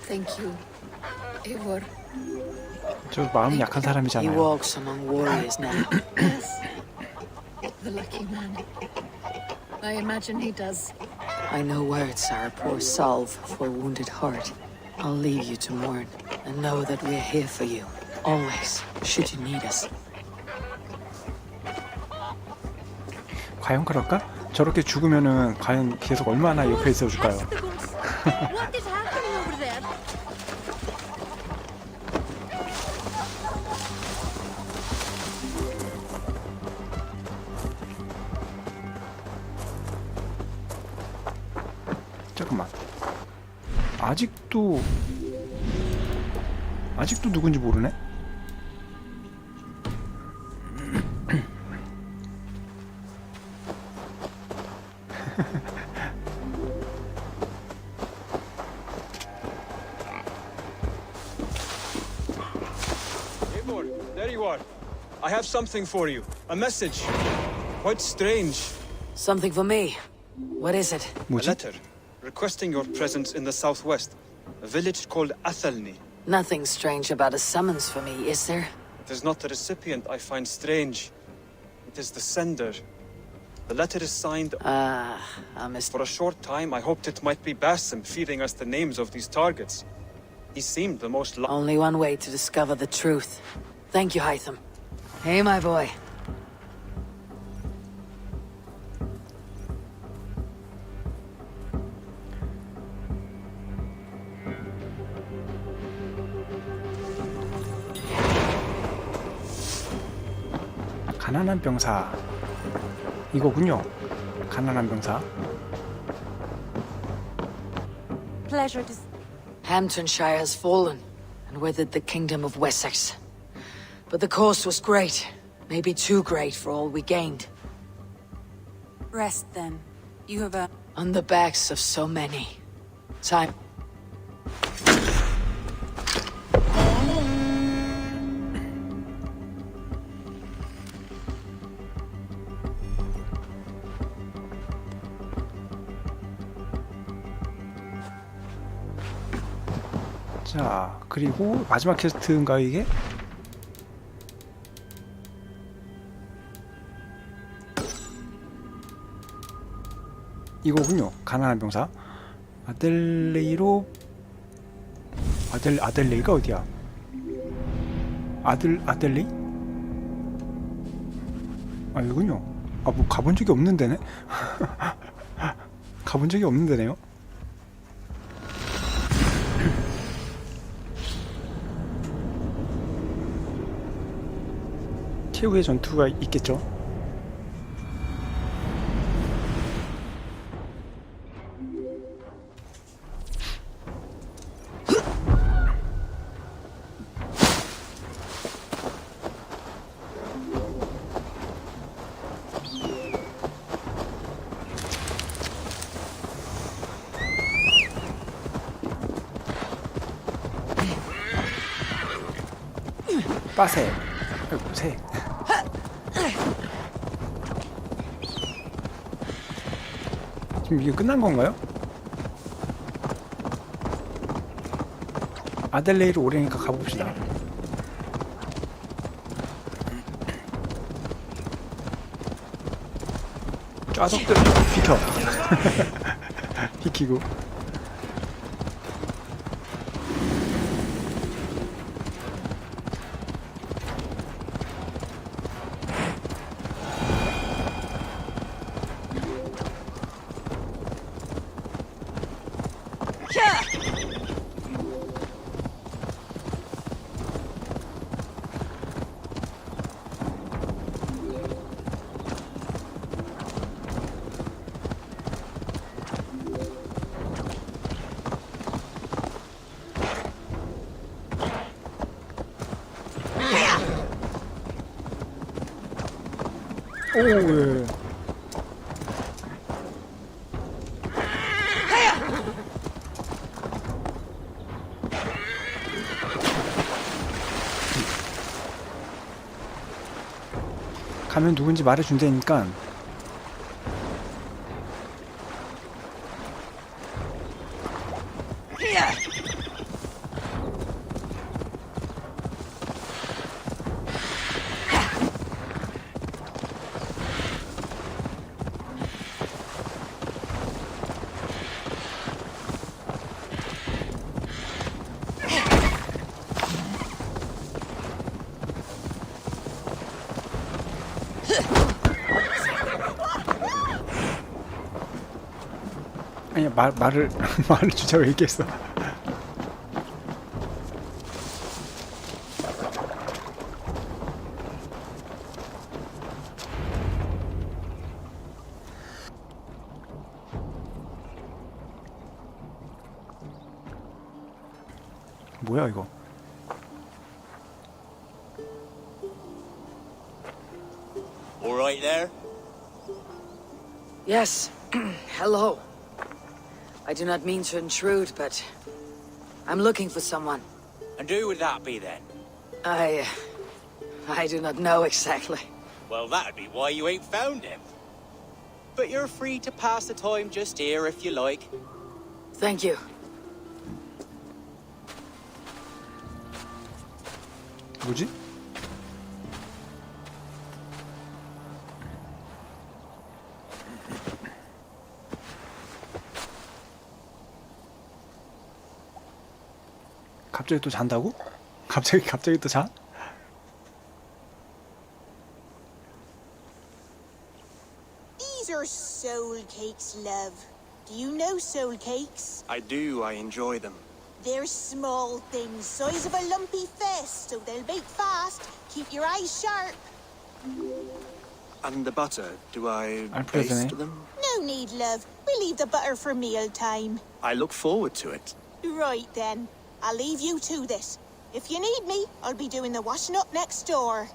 Thank you, Eivor. 저 마음이 약한 He 사람이잖아요. walks among warriors now. Yes. The lucky man. I imagine he does. I know words are a poor salve for a wounded heart. I'll leave you to mourn and know that we're here for you, always, should you need us. 과연 그럴까? 저렇게 죽으면은 과연 계속 얼마나 옆에 있어줄까요? What is happening over there? 잠깐만. 아직도 누군지 모르네? Eivor, there you are. I have something for you. A message. Quite strange. Something for me. What is it? A 뭐지? letter requesting your presence in the southwest, a village called Athelney. Nothing strange about a summons for me, is there? It is not the recipient I find strange. It is the sender. The letter is signed. I missed. For a short time, I hoped it might be Basim feeding us the names of these targets. He seemed the most Only one way to discover the truth. Thank you, Hytham. Hey, my boy. 가난한 병사. 이거군요. 가난한 병사. Pleasure to... Hamptonshire has fallen and withered the kingdom of Wessex. But the cost was great, maybe too great for all we gained. Rest then. You have a... On the backs of so many. Time. 자, 그리고 마지막 퀘스트인가 이게? 이거군요. 가난한 병사. 아델레이가 어디야? 아델레이? 아, 여기군요. 아, 뭐 가본 적이 없는 데네? 가본 적이 없는 데네요. 최후의 전투가 있겠죠. 빠세. 아이고, 새. 지금 이게 끝난 건가요? 아델레이로 오래니까 가봅시다. 쫙석들 비켜. 비키고. 오, 예. 가면 누군지 말해준다니까. 아니 말을 말을 주자고 얘기했어. 뭐야 이거? All right there? Yes. Hello. I do not mean to intrude, but I'm looking for someone. And who would that be then? I do not know exactly. Well, that'd be why you ain't found him. But you're free to pass the time just here if you like. Thank you. 뭐지? 갑자기 또 잔다고? 갑자기 또 자? These are soul cakes, love. Do you know soul cakes? I do, I enjoy them. They're small things, size of a lumpy fist, so they'll bake fast. Keep your eyes sharp. And the butter, do I 안 풀어지네. baste them? No need, love. We'll leave the butter for meal time. I look forward to it. Right then. I'll leave you to this. If you need me, I'll be doing the washing up next door.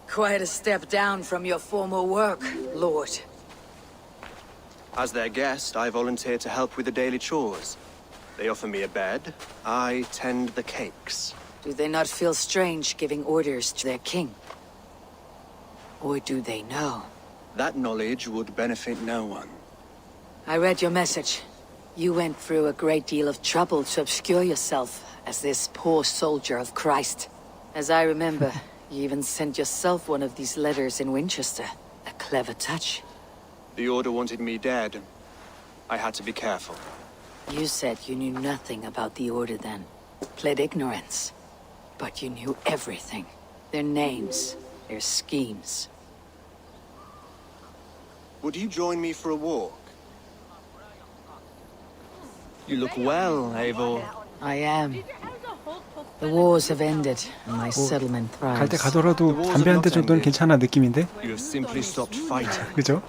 Quite a step down from your former work, Lord. As their guest, I volunteer to help with the daily chores. They offer me a bed, I tend the cakes. Do they not feel strange giving orders to their king? Or do they know? That knowledge would benefit no one. I read your message. You went through a great deal of trouble to obscure yourself as this poor soldier of Christ. As I remember, you even sent yourself one of these letters in Winchester. A clever touch. The Order wanted me dead. I had to be careful. You said you knew nothing about the Order then. Pled ignorance. But you knew everything. Their names, their schemes. Would you join me for a walk? You look well, Eivor. I am. The wars have ended, and my settlement 갈 때 thrives. 가더라도 담배 한 대 정도는 괜찮아 느낌인데? You have simply stopped fighting. 그죠?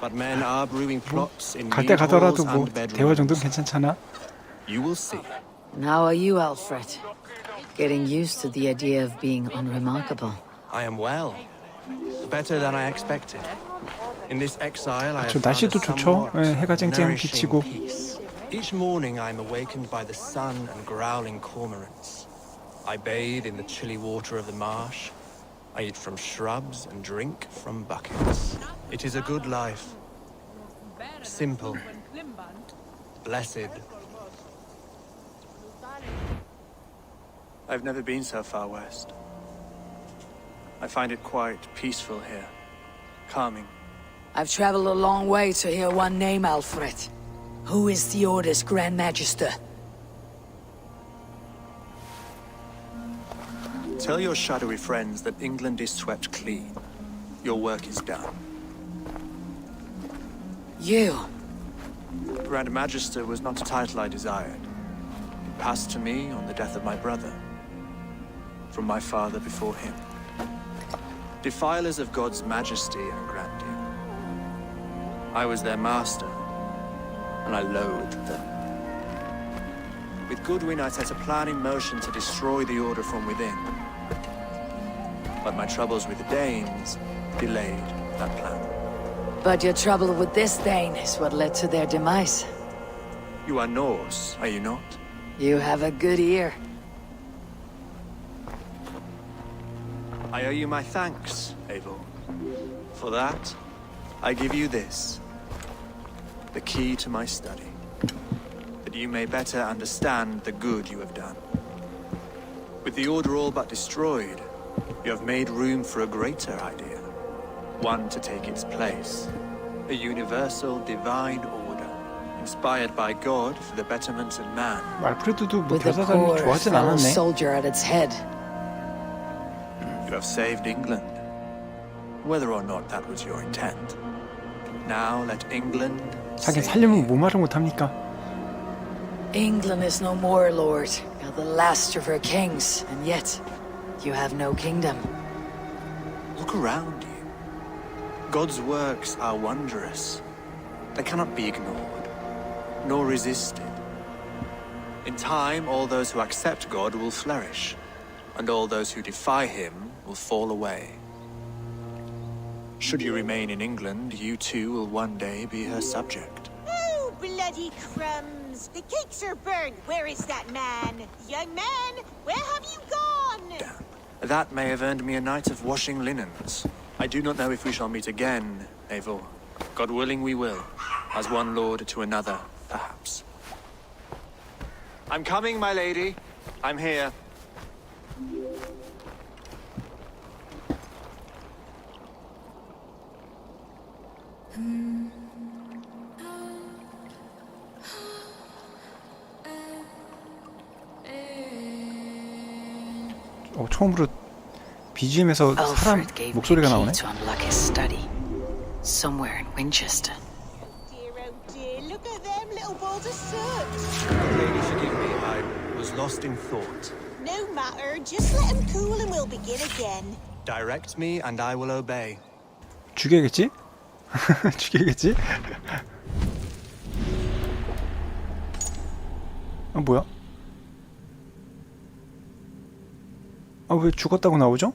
But men are brewing plots in 갈 때 mead 가더라도 halls 뭐 and bedrooms. 대화 정도는 괜찮잖아. You will see. And how are you, Alfred? Getting used to the idea of being unremarkable. I am well. Better than I expected. In this exile, I have 저 found a 날씨도 좋죠? somewhat 예, 해가 쨍쨍 nourishing 비치고. peace. Each morning, I am awakened by the sun and growling cormorants. I bathe in the chilly water of the marsh. I eat from shrubs and drink from buckets. It is a good life. Simple. Blessed. I've never been so far west. I find it quite peaceful here. Calming. I've traveled a long way to hear one name, Alfred. Who is the Order's Grand Magister? Tell your shadowy friends that England is swept clean. Your work is done. You. Grand Magister was not a title I desired. It passed to me on the death of my brother. From my father before him. Defilers of God's majesty and grandeur. I was their master, and I loathed them. With Goodwin, I set a plan in motion to destroy the Order from within. But my troubles with the Danes delayed that plan. But your trouble with this Dane is what led to their demise. You are Norse, are you not? You have a good ear. I owe you my thanks, Eivor. For that, I give you this. The key to my study. That you may better understand the good you have done. With the Order all but destroyed, you have made room for a greater idea. One to take its place. A universal divine order. Inspired by God for the betterment of man. 알프레드도 뭐 With a 별사람이 poor 좋아하진 fellow 않았네. soldier at its head. You have saved England. Whether or not that was your intent. Now let England 자기 save 살려면 you. 뭐 말을 못합니까? England is no more, Lord. You're the last of her kings, and yet you have no kingdom. Look around you. God's works are wondrous. They cannot be ignored, nor resisted. In time, all those who accept God will flourish, and all those who defy him will fall away. Should you remain in England, you too will one day be her subject. Oh, bloody crumbs! The cakes are burned. Where is that man? Young man, where have you gone? Damn. That may have earned me a night of washing linens. I do not know if we shall meet again, Eivor. God willing we will, as one lord to another, perhaps. I'm coming, my lady. I'm here. 처음으로 BGM에서 사람 Alfred gave me 목소리가 a 나오네. key to unlock his study. Somewhere in Winchester. Dear, oh dear, look at them little balls of soot. Lady, forgive me. I was lost in thought. No matter, just let him cool and we'll begin again. Direct me and I will obey. 죽여야겠지? 죽여야겠지? 아 뭐야? 아 왜 죽었다고 나오죠?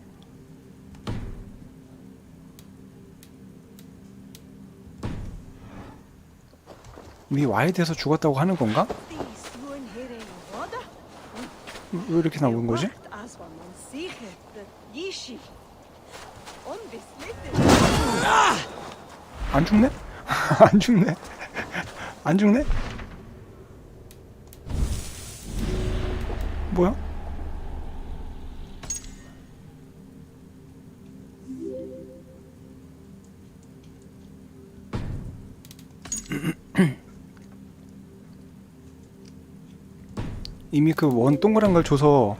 위 와야 돼서 죽었다고 하는 건가? 왜 이렇게 나오는 거지? 안 죽네? 안 죽네? 안 죽네? 뭐야? 이미 그 원 동그란 걸 줘서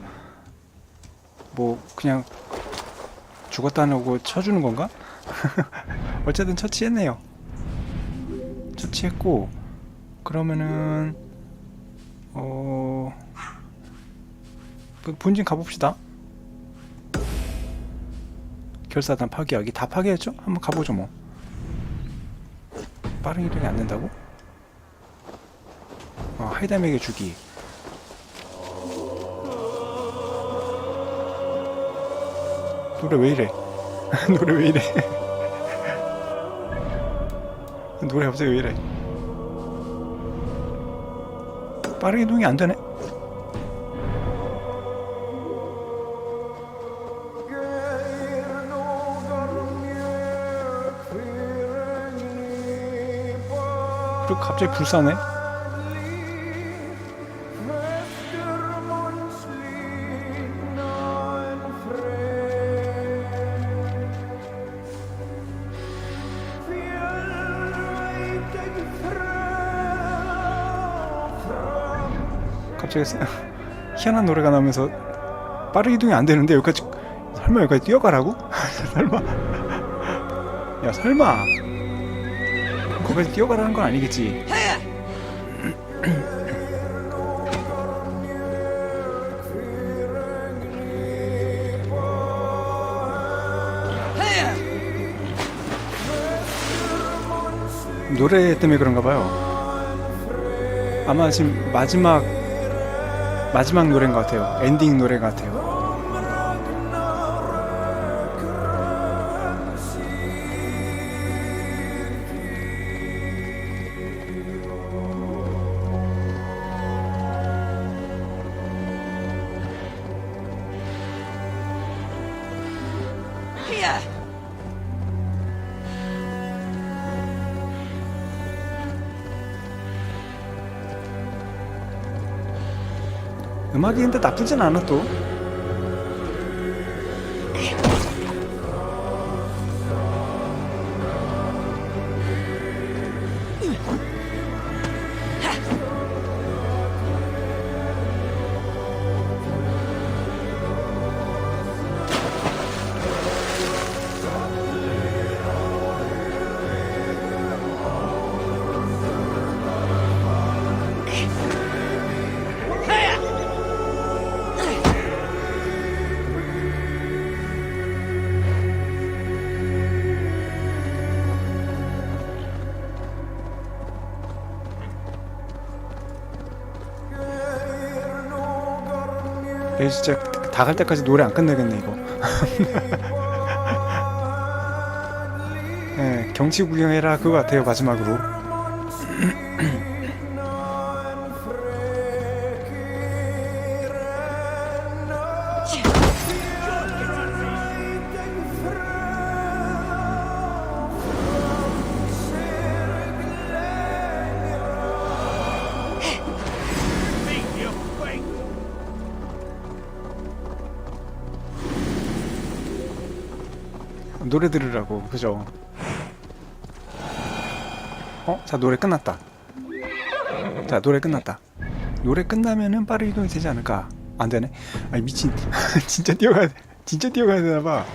뭐 그냥 죽었다고 쳐주는 건가? 어쨌든 처치했네요. 처치했고 그러면은 뭐 그 본진 가봅시다. 결사단 파괴하기 다 파괴했죠? 한번 가보죠 뭐. 빠른 이동이 안 된다고? 하이담에게 주기. 노래 왜 이래? 노래 왜 이래? 노래 갑자기 왜 이래? 빠른 이동이 안 되네. 그리고 갑자기 불사네. 갑자기 희한한 노래가 나오면서 빠른 이동이 안 되는데 여기까지 설마 여기까지 뛰어가라고? 설마? 야 설마 거기까지 뛰어가라는 건 아니겠지? 노래 때문에 그런가 봐요. 아마 지금 마지막 노래인 것 같아요. 엔딩 노래 같아요. 음악이 근데 나쁘진 않아 또. 얘 진짜 다 갈 때까지 노래 안 끝내겠네 이거. 네, 경치 구경해라 그거 같아요 마지막으로. 노래 들으라고 그죠? 자 노래 끝났다. 자 노래 끝났다. 노래 끝나면은 빠르게 이동이 되지 않을까? 안 되네. 아니 미친. 진짜 뛰어가야 돼. 진짜 뛰어가야 되나봐.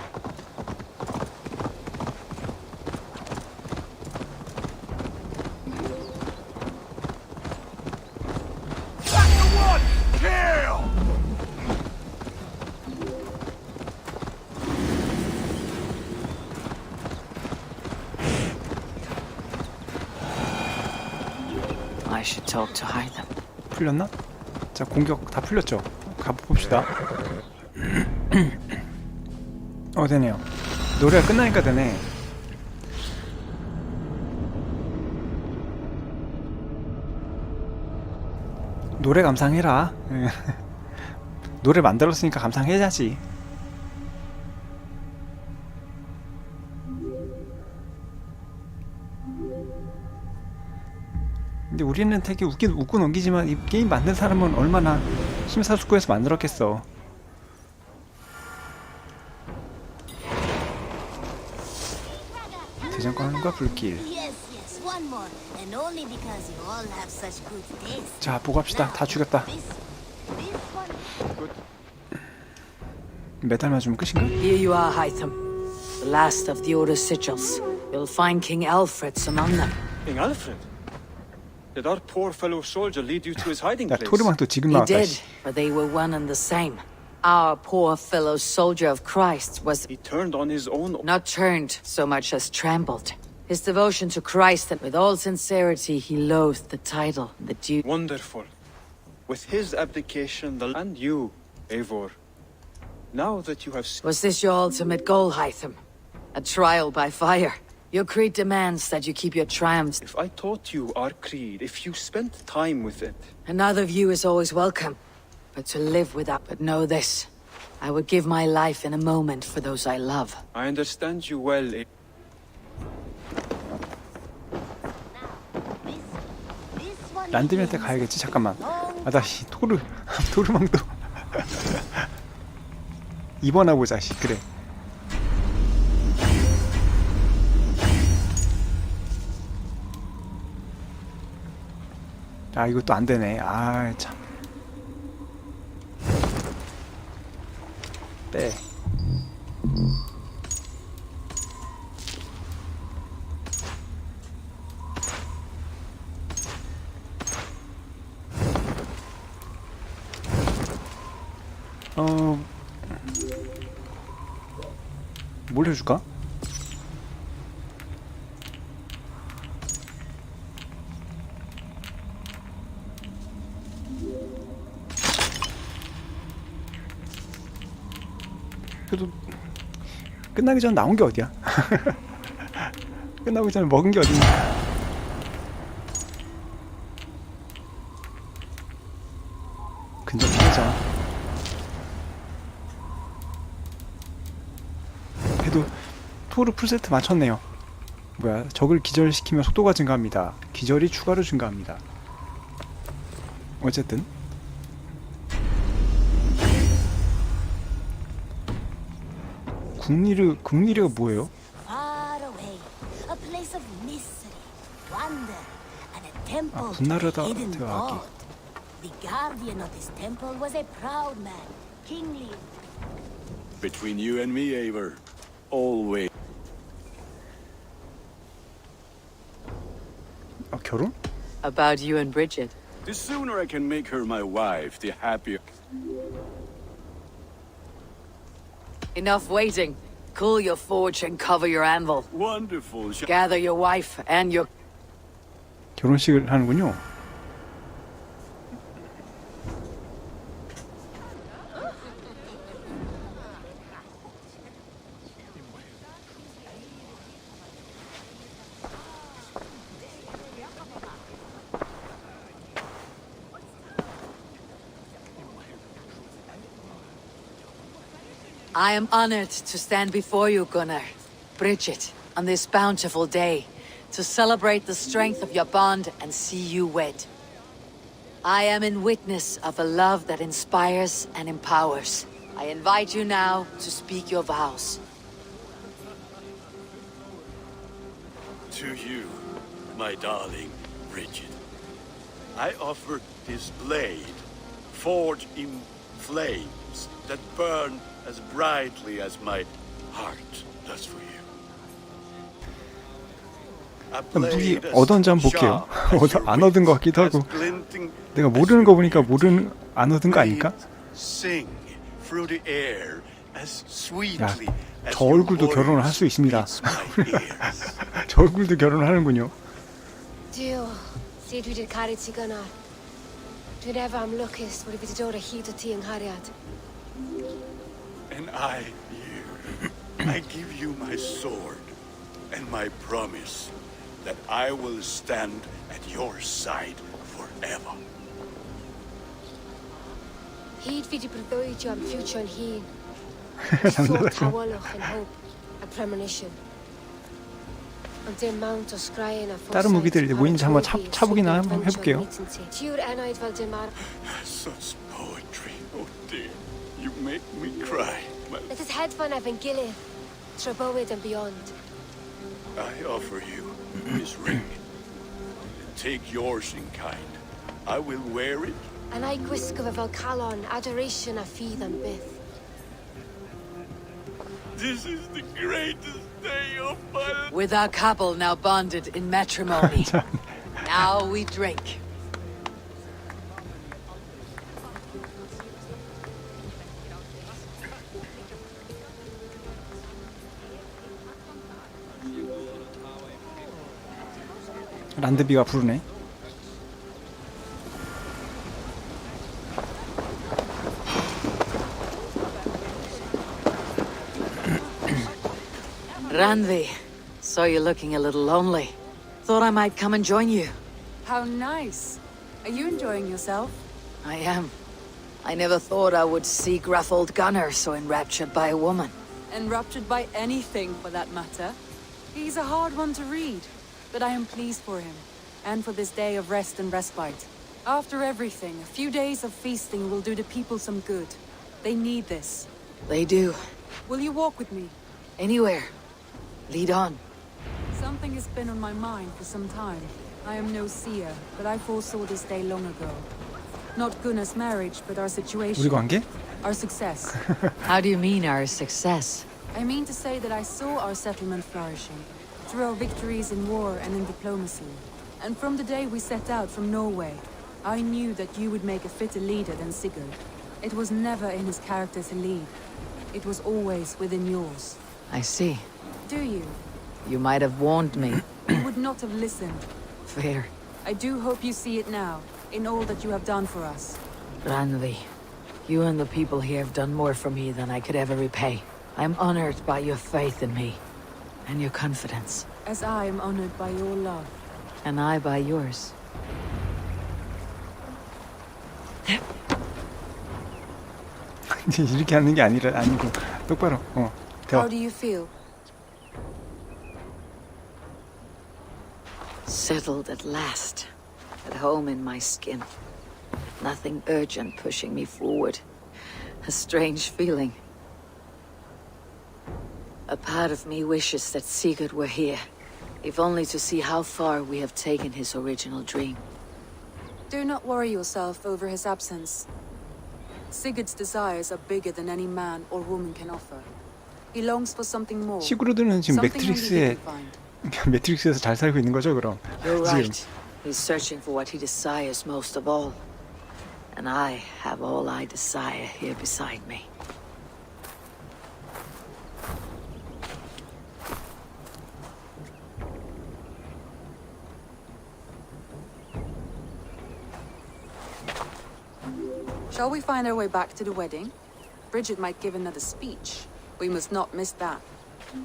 풀렸나? 자 공격 다 풀렸죠? 가봅시다. 되네요. 노래가 끝나니까 되네. 노래 감상해라. 노래 만들었으니까 감상해야지. 근데 우리는 되게 웃고 넘기지만 이 게임 만든 사람은 얼마나 심사숙고해서 만들었겠어. 대장간과 불길. 자 보고 합시다. 다 죽였다. 메달 맞으면 끝인가? Here you are, Hytham. The last of the Order's sigils. You'll find King Alfred's among them. King Alfred? Did our poor fellow soldier lead you to his hiding 야 place? 토르망 또 지금 He 나왔다. did, but they were one and the same. Our poor fellow soldier of Christ was He turned on his own. not turned so much as trampled. His devotion to Christ, and with all sincerity, he loathed the title, the duty. Wonderful. With his abdication, and you, Eivor. Now that you have Was this your ultimate goal, Hytham? A trial by fire? Your creed demands that you keep your triumphs. If I taught you our creed, if you spent time with it, Another view is always welcome. But to live without, but know this. I would give my life in a moment for those I love. I understand you well. 란드밀한테 가야겠지. 잠깐만. 아다시 토르망도 입원하고자. 씨. 그래. 아, 이것도 안 되네. 아, 참. 빼. 뭘 해줄까? 그래도 끝나기 전에 나온 게 어디야? 끝나기 전에 먹은 게 어디냐? 근접 피해자. 그래도 토르 풀세트 맞췄네요. 뭐야? 적을 기절시키면 속도가 증가합니다. 기절이 추가로 증가합니다. 어쨌든 국리르가 뭐예요? 아, 분나르다 대화하기. Between you and me, Eivor, always. 아, 결혼? About you and Bridget. The sooner I can make her my wife, the happier. Enough waiting. Cool your forge and cover your anvil. Wonderful. Gather your wife and your... 결혼식을 하는군요. I am honored to stand before you, Gunnar, Bridget, on this bountiful day, to celebrate the strength of your bond and see you wed. I am in witness of a love that inspires and empowers. I invite you now to speak your vows. To you, my darling Bridget, I offer this blade, forged in flames that burn as brightly as my heart does for you. 무기 얻었는지 한번 볼게요. 안 얻은 것 같기도 하고. 내가 모르는 거 보니까 안 얻은 거 아닐까? 야, 저 얼굴도 결혼을 할 수 있습니다. 저 얼굴도 결혼을 하는군요. And I give you my sword and my promise that I will stand at your side forever. Hyd fi di breuddwydio am future yn hun. 장난하고. Tawalwch yn hope, a premonition. Ond dim mount o sgraen a 다른 무기들 이제 뭐인지 한번 차보기나 한번 해볼게요. Tiwr enaid fel dim ar... Such poetry, oh dear. You make me cry. Let us head van evan gilydd, tro bywyd and beyond. I offer you this ring. Take yours in kind. I will wear it. An I gwisgo fe fel calon, adoration a ffydd am byth. This is the greatest day of my life. With our couple now bonded in matrimony, now we drink. 란드비가 부르네. Randvi, saw you looking a little lonely. Thought I might come and join you. How nice. Are you enjoying yourself? I am. I never thought I would see gruff old Gunnar so enraptured by a woman. Enraptured by anything, for that matter. He's a hard one to read, but I am pleased for him, and for this day of rest and respite. After everything, a few days of feasting will do the people some good. They need this. They do. Will you walk with me? Anywhere. Lead on. Something has been on my mind for some time. I am no seer, but I foresaw this day long ago. Not Gunnar's marriage, but our situation. 우리 관계? Our success. How do you mean our success? I mean to say that I saw our settlement flourishing, through our victories in war and in diplomacy. And from the day we set out from Norway, I knew that you would make a fitter leader than Sigurd. It was never in his character to lead. It was always within yours. I see. Do you? You might have warned me. You would not have listened. Fair. I do hope you see it now, in all that you have done for us. Randvi, you and the people here have done more for me than I could ever repay. I am honored by your faith in me, and your confidence. As I am honored by your love. And I by yours. 이렇게 하는 게 아니고 똑바로 대화. How do you feel? Settled at last. At home in my skin. Nothing urgent pushing me forward. A strange feeling. A part of me wishes that Sigurd were here, if only to see how far we have taken his original dream. Do not worry yourself over his absence. Sigurd's desires are bigger than any man or woman can offer. He longs for something more. 시그루드는 지금 Something only he can find. 매트릭스에서 잘 살고 있는 거죠, 그럼? You're 지금. right. He's searching for what he desires most of all. And I have all I desire here beside me. Shall we find our way back to the wedding? Bridget might give another speech. We must not miss that.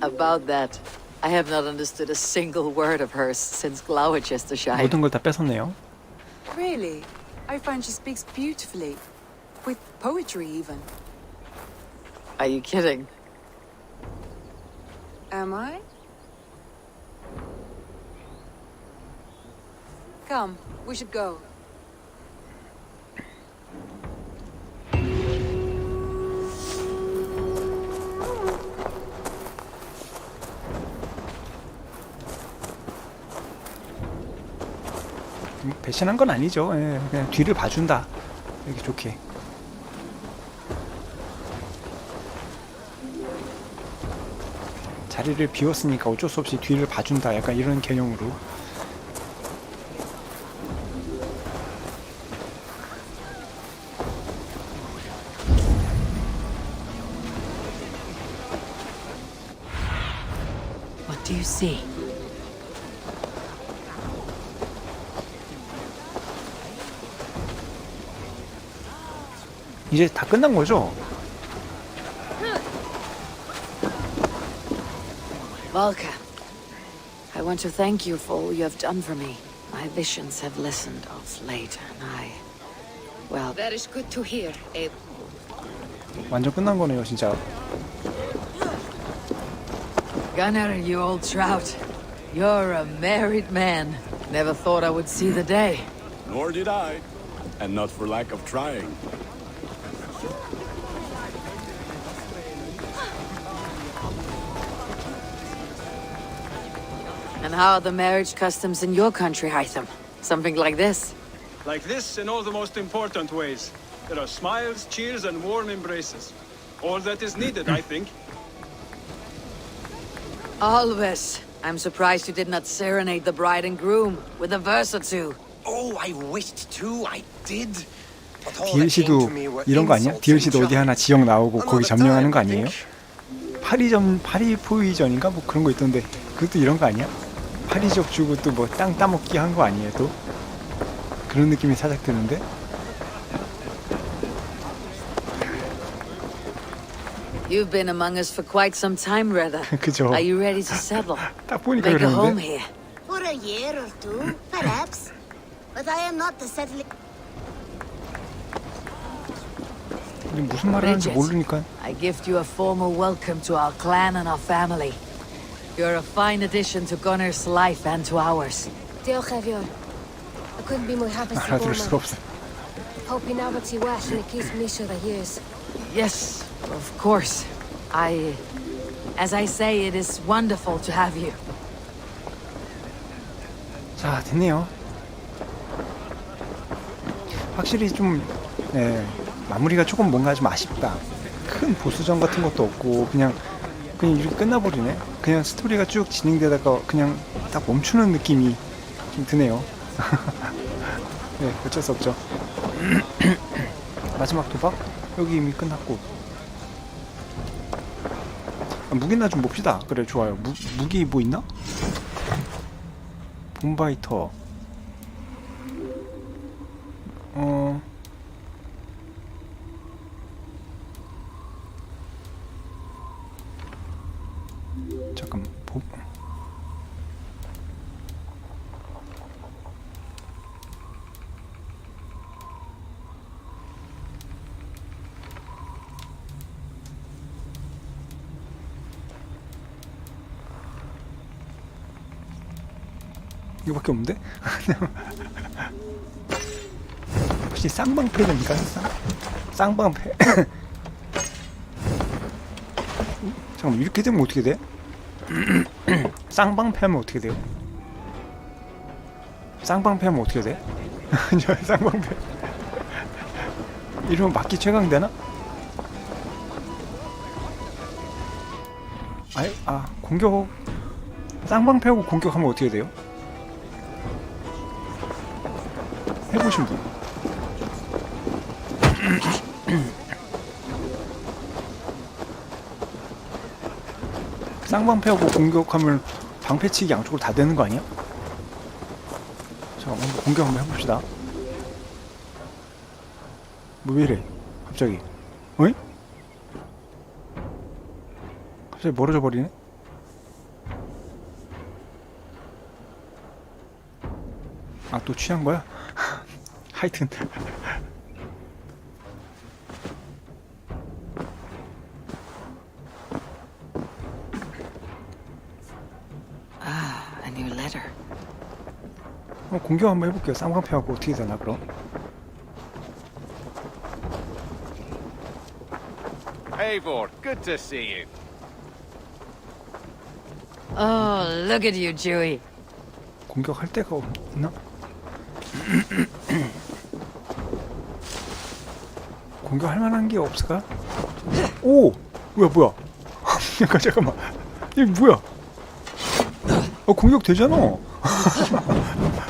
About that, I have not understood a single word of hers since Gloucestershire. 모든 걸 다 뺏었네요. Really? I find she speaks beautifully. With poetry, even. Are you kidding? Am I? Come, we should go. 배신한 건 아니죠. 예, 그냥 뒤를 봐준다. 이렇게 좋게. 자리를 비웠으니까 어쩔 수 없이 뒤를 봐준다. 약간 이런 개념으로. What do you see? 이제 다 끝난 거죠? Valka, I want to thank you for all you have done for me. My visions have lessened of late, and well... That is good to hear, Abe. 완전 끝난 거네요, 진짜. Gunnar, you old trout. You're a married man. Never thought I would see the day. Nor did I. And not for lack of trying. And how are the marriage customs in your country, Hytham? Something like this? Like this in all the most important ways. There are smiles, cheers, and warm embraces. All that is needed, I think. Always. I'm surprised you did not serenade the bride and groom with a verse or two. Oh, I wished to, I did. But all that came DLC도 to me were 이런 거 아니야? insults DLC도 and 어디 하나 지역 나오고 거기 점령하는 거 아니에요? 파리 포위전인가? 뭐 그런 거 있던데 그것도 이런 거 아니야? 파리적 주고 또 뭐 땅 따먹기 한 거 아니에요 또? 그런 느낌이 살짝 드는데? You've been among us for quite some time, Reda. 그죠? Are you ready to settle? 딱 보니까 Make a home 그러는데? here. For a year or two, perhaps. But I am not the settling. 이게 무슨 말 하는지 모르니까. I gift you a formal welcome to our clan and our family. You're a fine addition to Gunnar's life and to ours. Diolch, Evior. I couldn't be more happy to 알아들을 수가 go, 없어. Hope you never see well and it keeps me sure that years. Yes, of course. As I say, it is wonderful to have you. 자, 됐네요. 확실히 좀 마무리가 조금 뭔가 좀 아쉽다. 큰 보스전 같은 것도 없고 그냥 이렇게 끝나버리네. 그냥 스토리가 쭉 진행되다가 그냥 딱 멈추는 느낌이 좀 드네요. 네, 어쩔 수 없죠. 마지막 도박? 여기 이미 끝났고. 무기나 좀 봅시다. 그래, 좋아요. 무기 뭐 있나? 봄바이터. 잠깐 이거밖에 없는데? 혹시 쌍방패입니까? 쌍방패. 잠깐만, 이렇게 되면 어떻게 돼? 쌍방패 하면 어떻게 돼요? 쌍방패 하면 어떻게 돼? 저 쌍방패 이러면 맞기 최강되나? 공격 쌍방패하고 공격하면 어떻게 돼요? 해보신 분. 쌍방패하고 공격하면 방패치기 양쪽으로 다 되는 거 아니야? 자, 한번 공격 한번 해봅시다. 뭐 왜 이래? 갑자기. 어이? 갑자기 멀어져 버리네? 또 취한 거야? 하여튼. A new letter. 공격 한번 해볼게요. 쌍방패하고 어떻게 되나 그럼? Eivor, good to see you. Oh, look at you, Dewey. 공격할 데가 없나? 공격할 만한 게 없을까? 오! 뭐야? 잠깐만. 이게 뭐야? 공격 되잖아.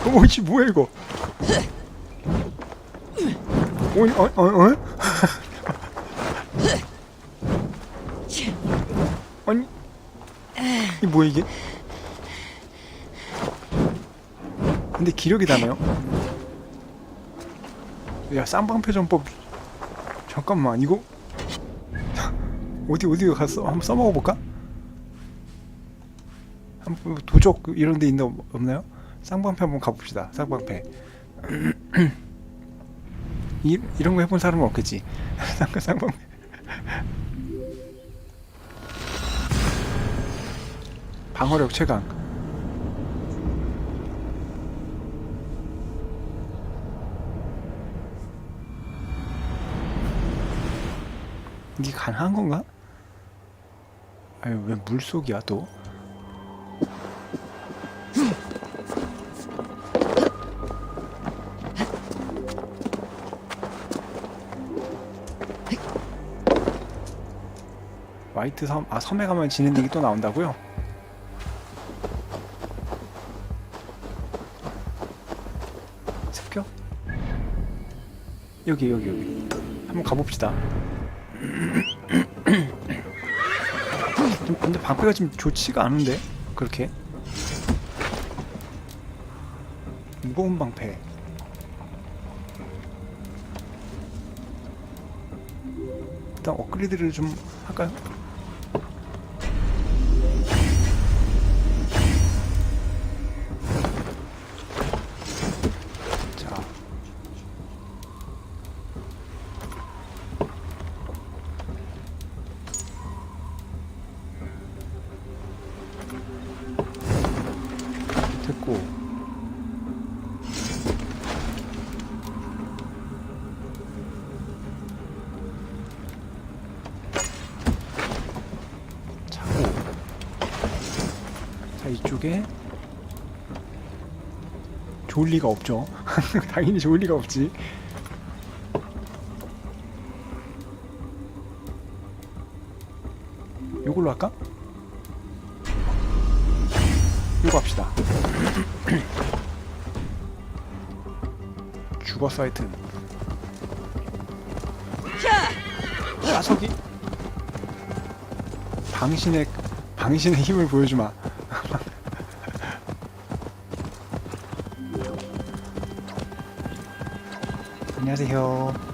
뭐지, 뭐야 이거? 아니, 이게 뭐야 이게? 근데 기력이 다네요. 야, 쌍방패 전법. 잠깐만, 이거 어디 가서 한번 써먹어 볼까? 한번 도적 이런 데 있나 없나요? 쌍방패 한번 가봅시다. 쌍방패. 이런 거 해본 사람은 없겠지. 쌍방패. 방어력 최강. 이게 가능한 건가? 아유, 왜 물속이야 또? 화이트 섬, 섬에 가면 진엔딩이 또 나온다고요? 습격? 여기 한번 가봅시다. 근데 방패가 지금 좋지가 않은데? 그렇게? 무거운 방패. 일단 업그레이드를 좀 할까요? 자, 됐고, 차고. 자, 이쪽에 좋을 리가 없죠. 당연히 좋을 리가 없지. 요걸로 할까? 요거 합시다. 주거 사이트. 자석이. 당신의 힘을 보여주마. 안녕하세요.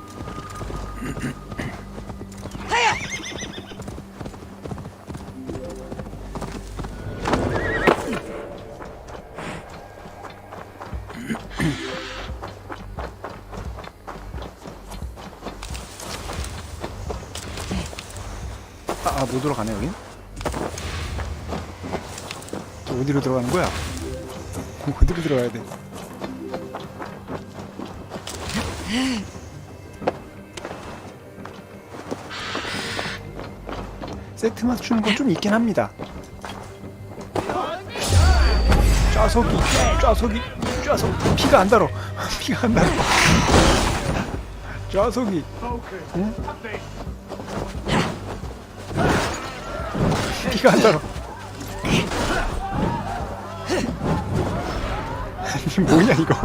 못 들어가네 여긴? 저 어디로 들어가는 거야? 어디로 들어가야 돼? 세트 맞추는 건 좀 있긴 합니다. 좌석이 피가 안 달어. 피가 안 달어. 좌석이. 응? 피가 안 달어. 아니 뭐냐 이거.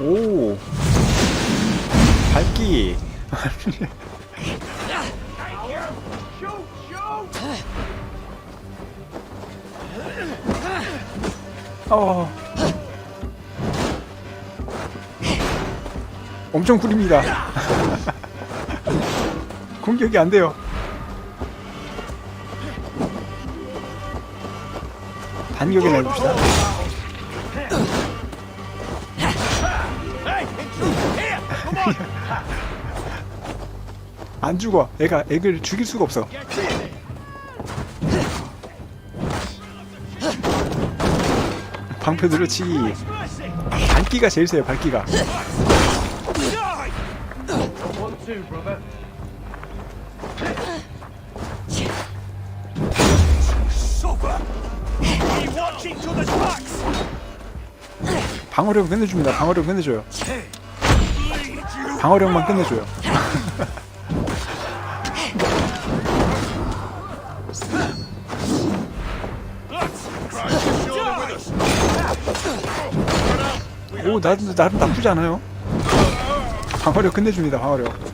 오, 밝기. 엄청 구립니다. 공격이 안 돼요. 반격에 내봅시다. 안 죽어. 애를 죽일 수가 없어. 방패 늘어치기. 밝기가 제일 세요. 밝기가. 방어력 끝내줍니다. 방어력 끝내줘요. 방어력만 끝내줘요. 오, 나름 나쁘지 않아요. 방어력 끝내줍니다. 방어력.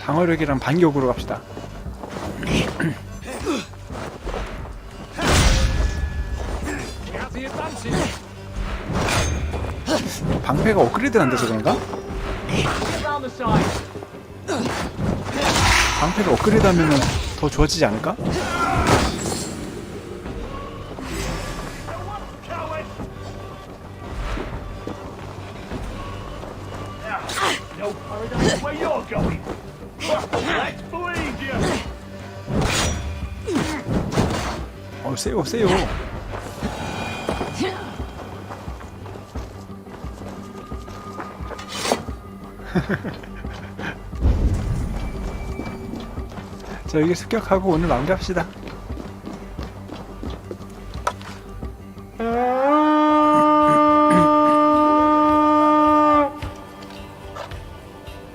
방어력이랑 반격으로 갑시다. 방패가 업그레이드가 안 돼서 그런가? 방패를 업그레이드 하면 더 좋아지지 않을까? 세요. 자, 여기 습격하고 오늘 마무리합시다.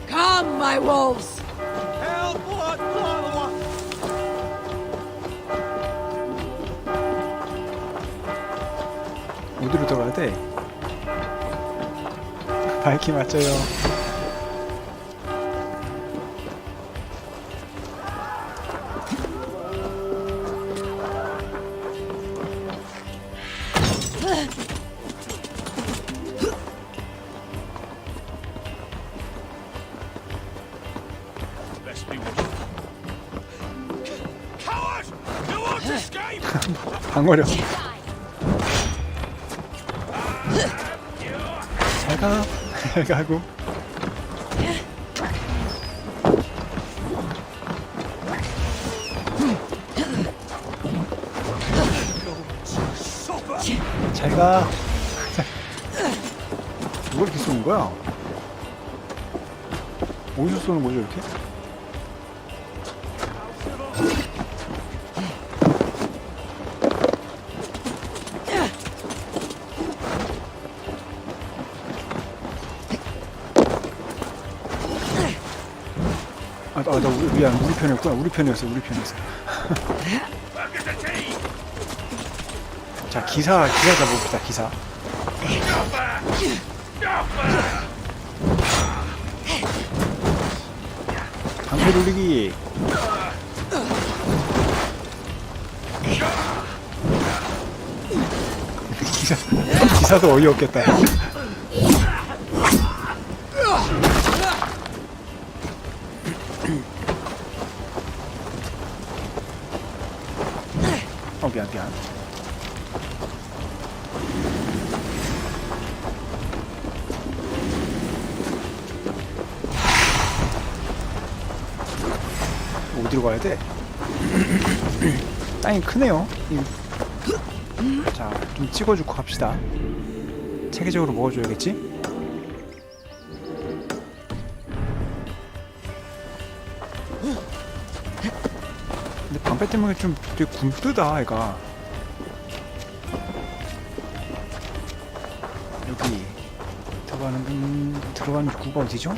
Come, my wolves! 어디로 들어가야 돼? 바이킹 맞죠?요. 방어력. 잘가. 잘 가고. 잘가. 뭐 이렇게 쏘는 거야? 어디서 쏘는 거죠 이렇게? 나 미안, 우리 편이었구나. 우리 편이었어. 자, 기사 잡아봅시다. 기사. 방패 돌리기. 기사도 어이없겠다. 미안. 어디로 가야 돼? 땅이 크네요. 자, 좀 찍어주고 갑시다. 체계적으로 먹어줘야겠지? 근데 방패 때문에 좀 되게 굼뜨다, 애가. 여기 들어가는 입구가 어디죠?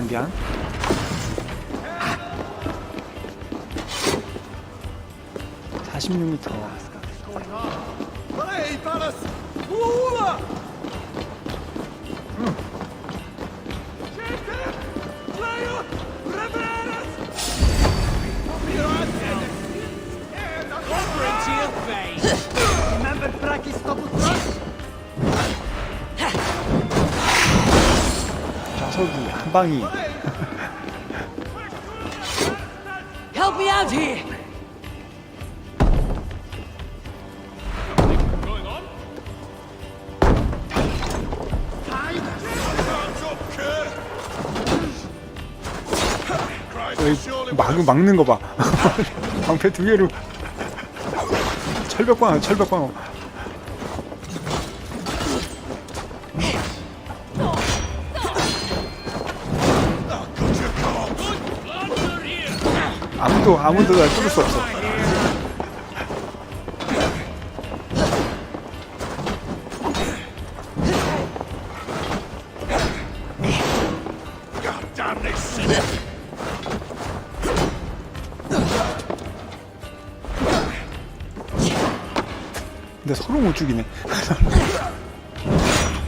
미안. 46m. 자석이 한 방이. Help me out here. 막는 거 봐. 방패 두 개로. 철벽방어. 아무도 날 뚫을 수 없어. 근데 서로 못 죽이네.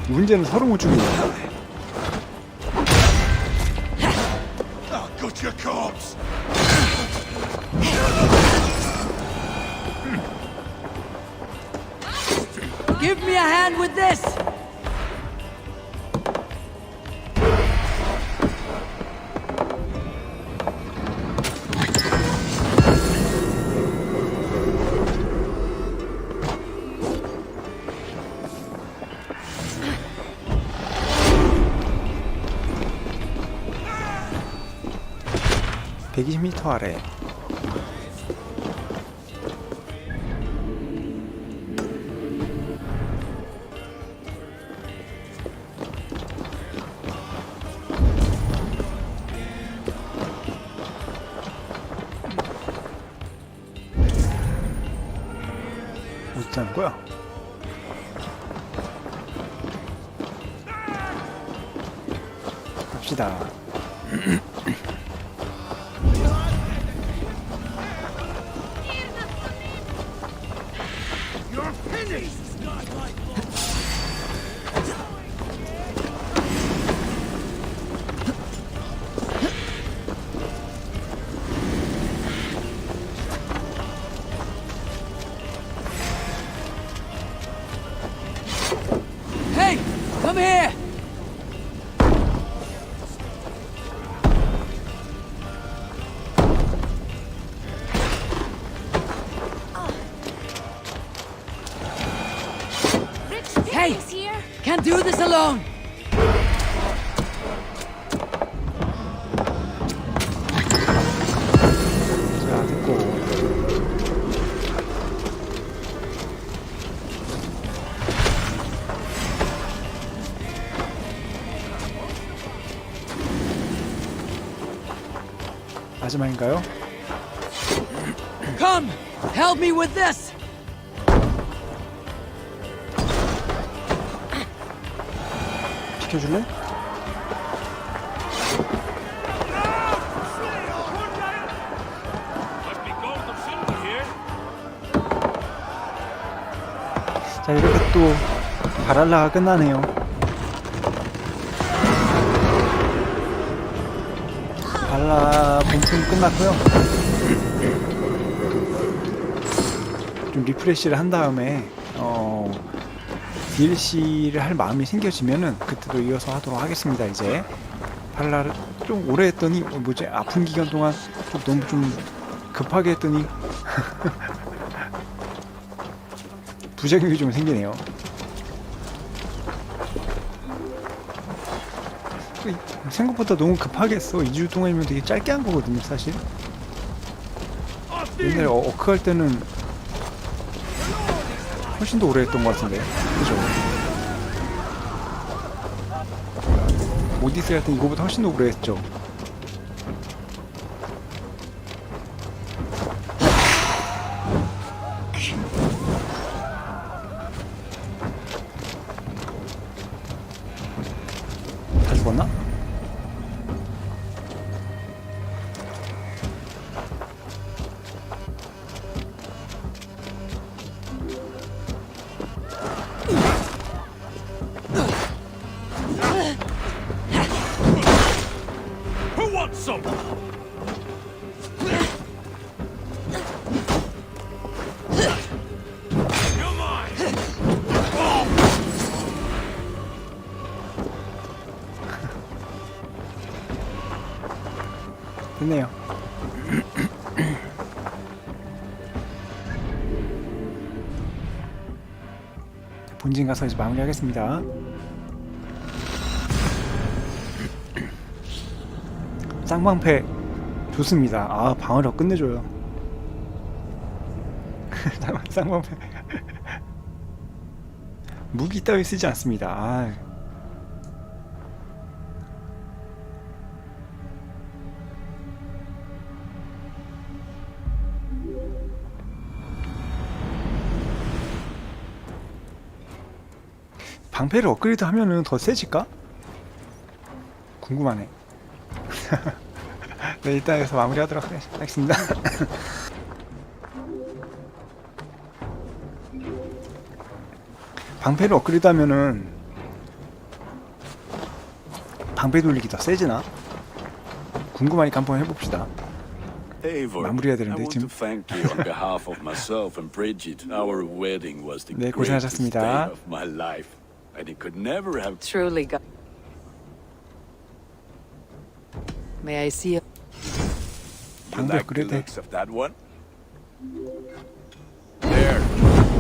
문제는 서로 못 죽이네. Give me a hand with this. 어디자는 거야? 갑시다. You're finished! Hey! Come here! Hey! Can't do this alone! 자, 됐고. 마지막인가요? Come! Help me with this! 비켜줄래? 자, 이렇게 또 바랄라가 끝나네요. 발라 본편 끝났고요. 좀 리프레시를 한 다음에 DLC를 할 마음이 생겨지면은 그때도 이어서 하도록 하겠습니다. 이제 발라를 좀 오래 했더니 뭐지, 아픈 기간 동안 좀 너무 좀 급하게 했더니 부작용이 좀 생기네요. 생각보다 너무 급하게 했어. 2주 동안이면 되게 짧게 한 거거든요, 사실. 옛날에 어크 할 때는 훨씬 더 오래 했던 것 같은데. 그죠? 오디세이 할 때 이거보다 훨씬 더 오래 했죠. 다 죽었나? Who wants some? You're mine. 됐네요. 본진 가서 이제 마무리하겠습니다. 쌍방패 좋습니다. 아, 방어력 끝내줘요. 쌍방패 무기 따위 쓰지 않습니다. 아. 방패를 업그레이드 하면은 더 세질까? 궁금하네. 네, 일단 여기서 마무리하도록 하겠습니다. 방패를 업그레이드 하면은 방패 돌리기 더 세지나? 궁금하니까 한번 해봅시다. 마무리해야 되는데 지금. 네, 고생하셨습니다. Truly, God. May I see it? 방패 업그레이드 해. There,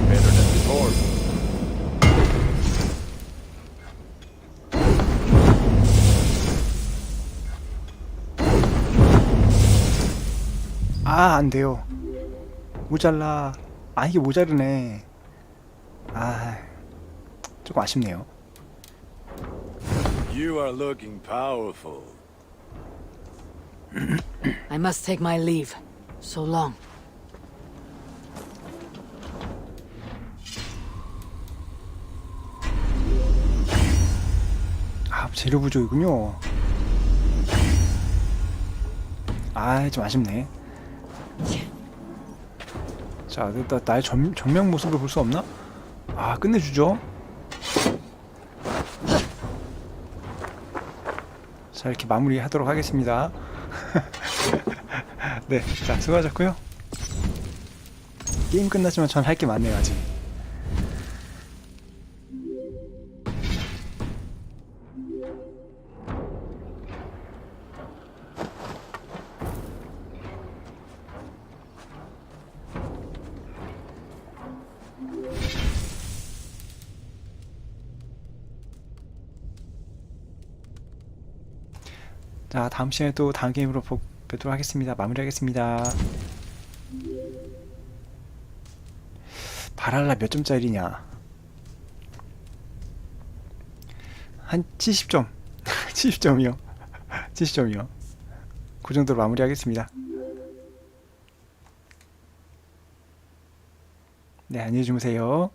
better than before. 아, 안 돼요. 모자라. 아, 이게 모자르네. 아, 조금 아쉽네요. You are looking powerful. I must take my leave. So long. 재료 부족이군요. 아, 좀 아쉽네. 자, 나의 정면 모습을 볼 수 없나? 아, 끝내주죠. 자, 이렇게 마무리하도록 하겠습니다. 네, 자, 수고하셨고요. 게임 끝났지만 전 할 게 많네요, 아직. 자, 다음 시간에 또 다음 게임으로 뵙도록 하겠습니다. 마무리하겠습니다. 발할라 몇 점짜리냐? 한 70점. 70점이요. 70점이요. 그 정도로 마무리하겠습니다. 네, 안녕히 주무세요.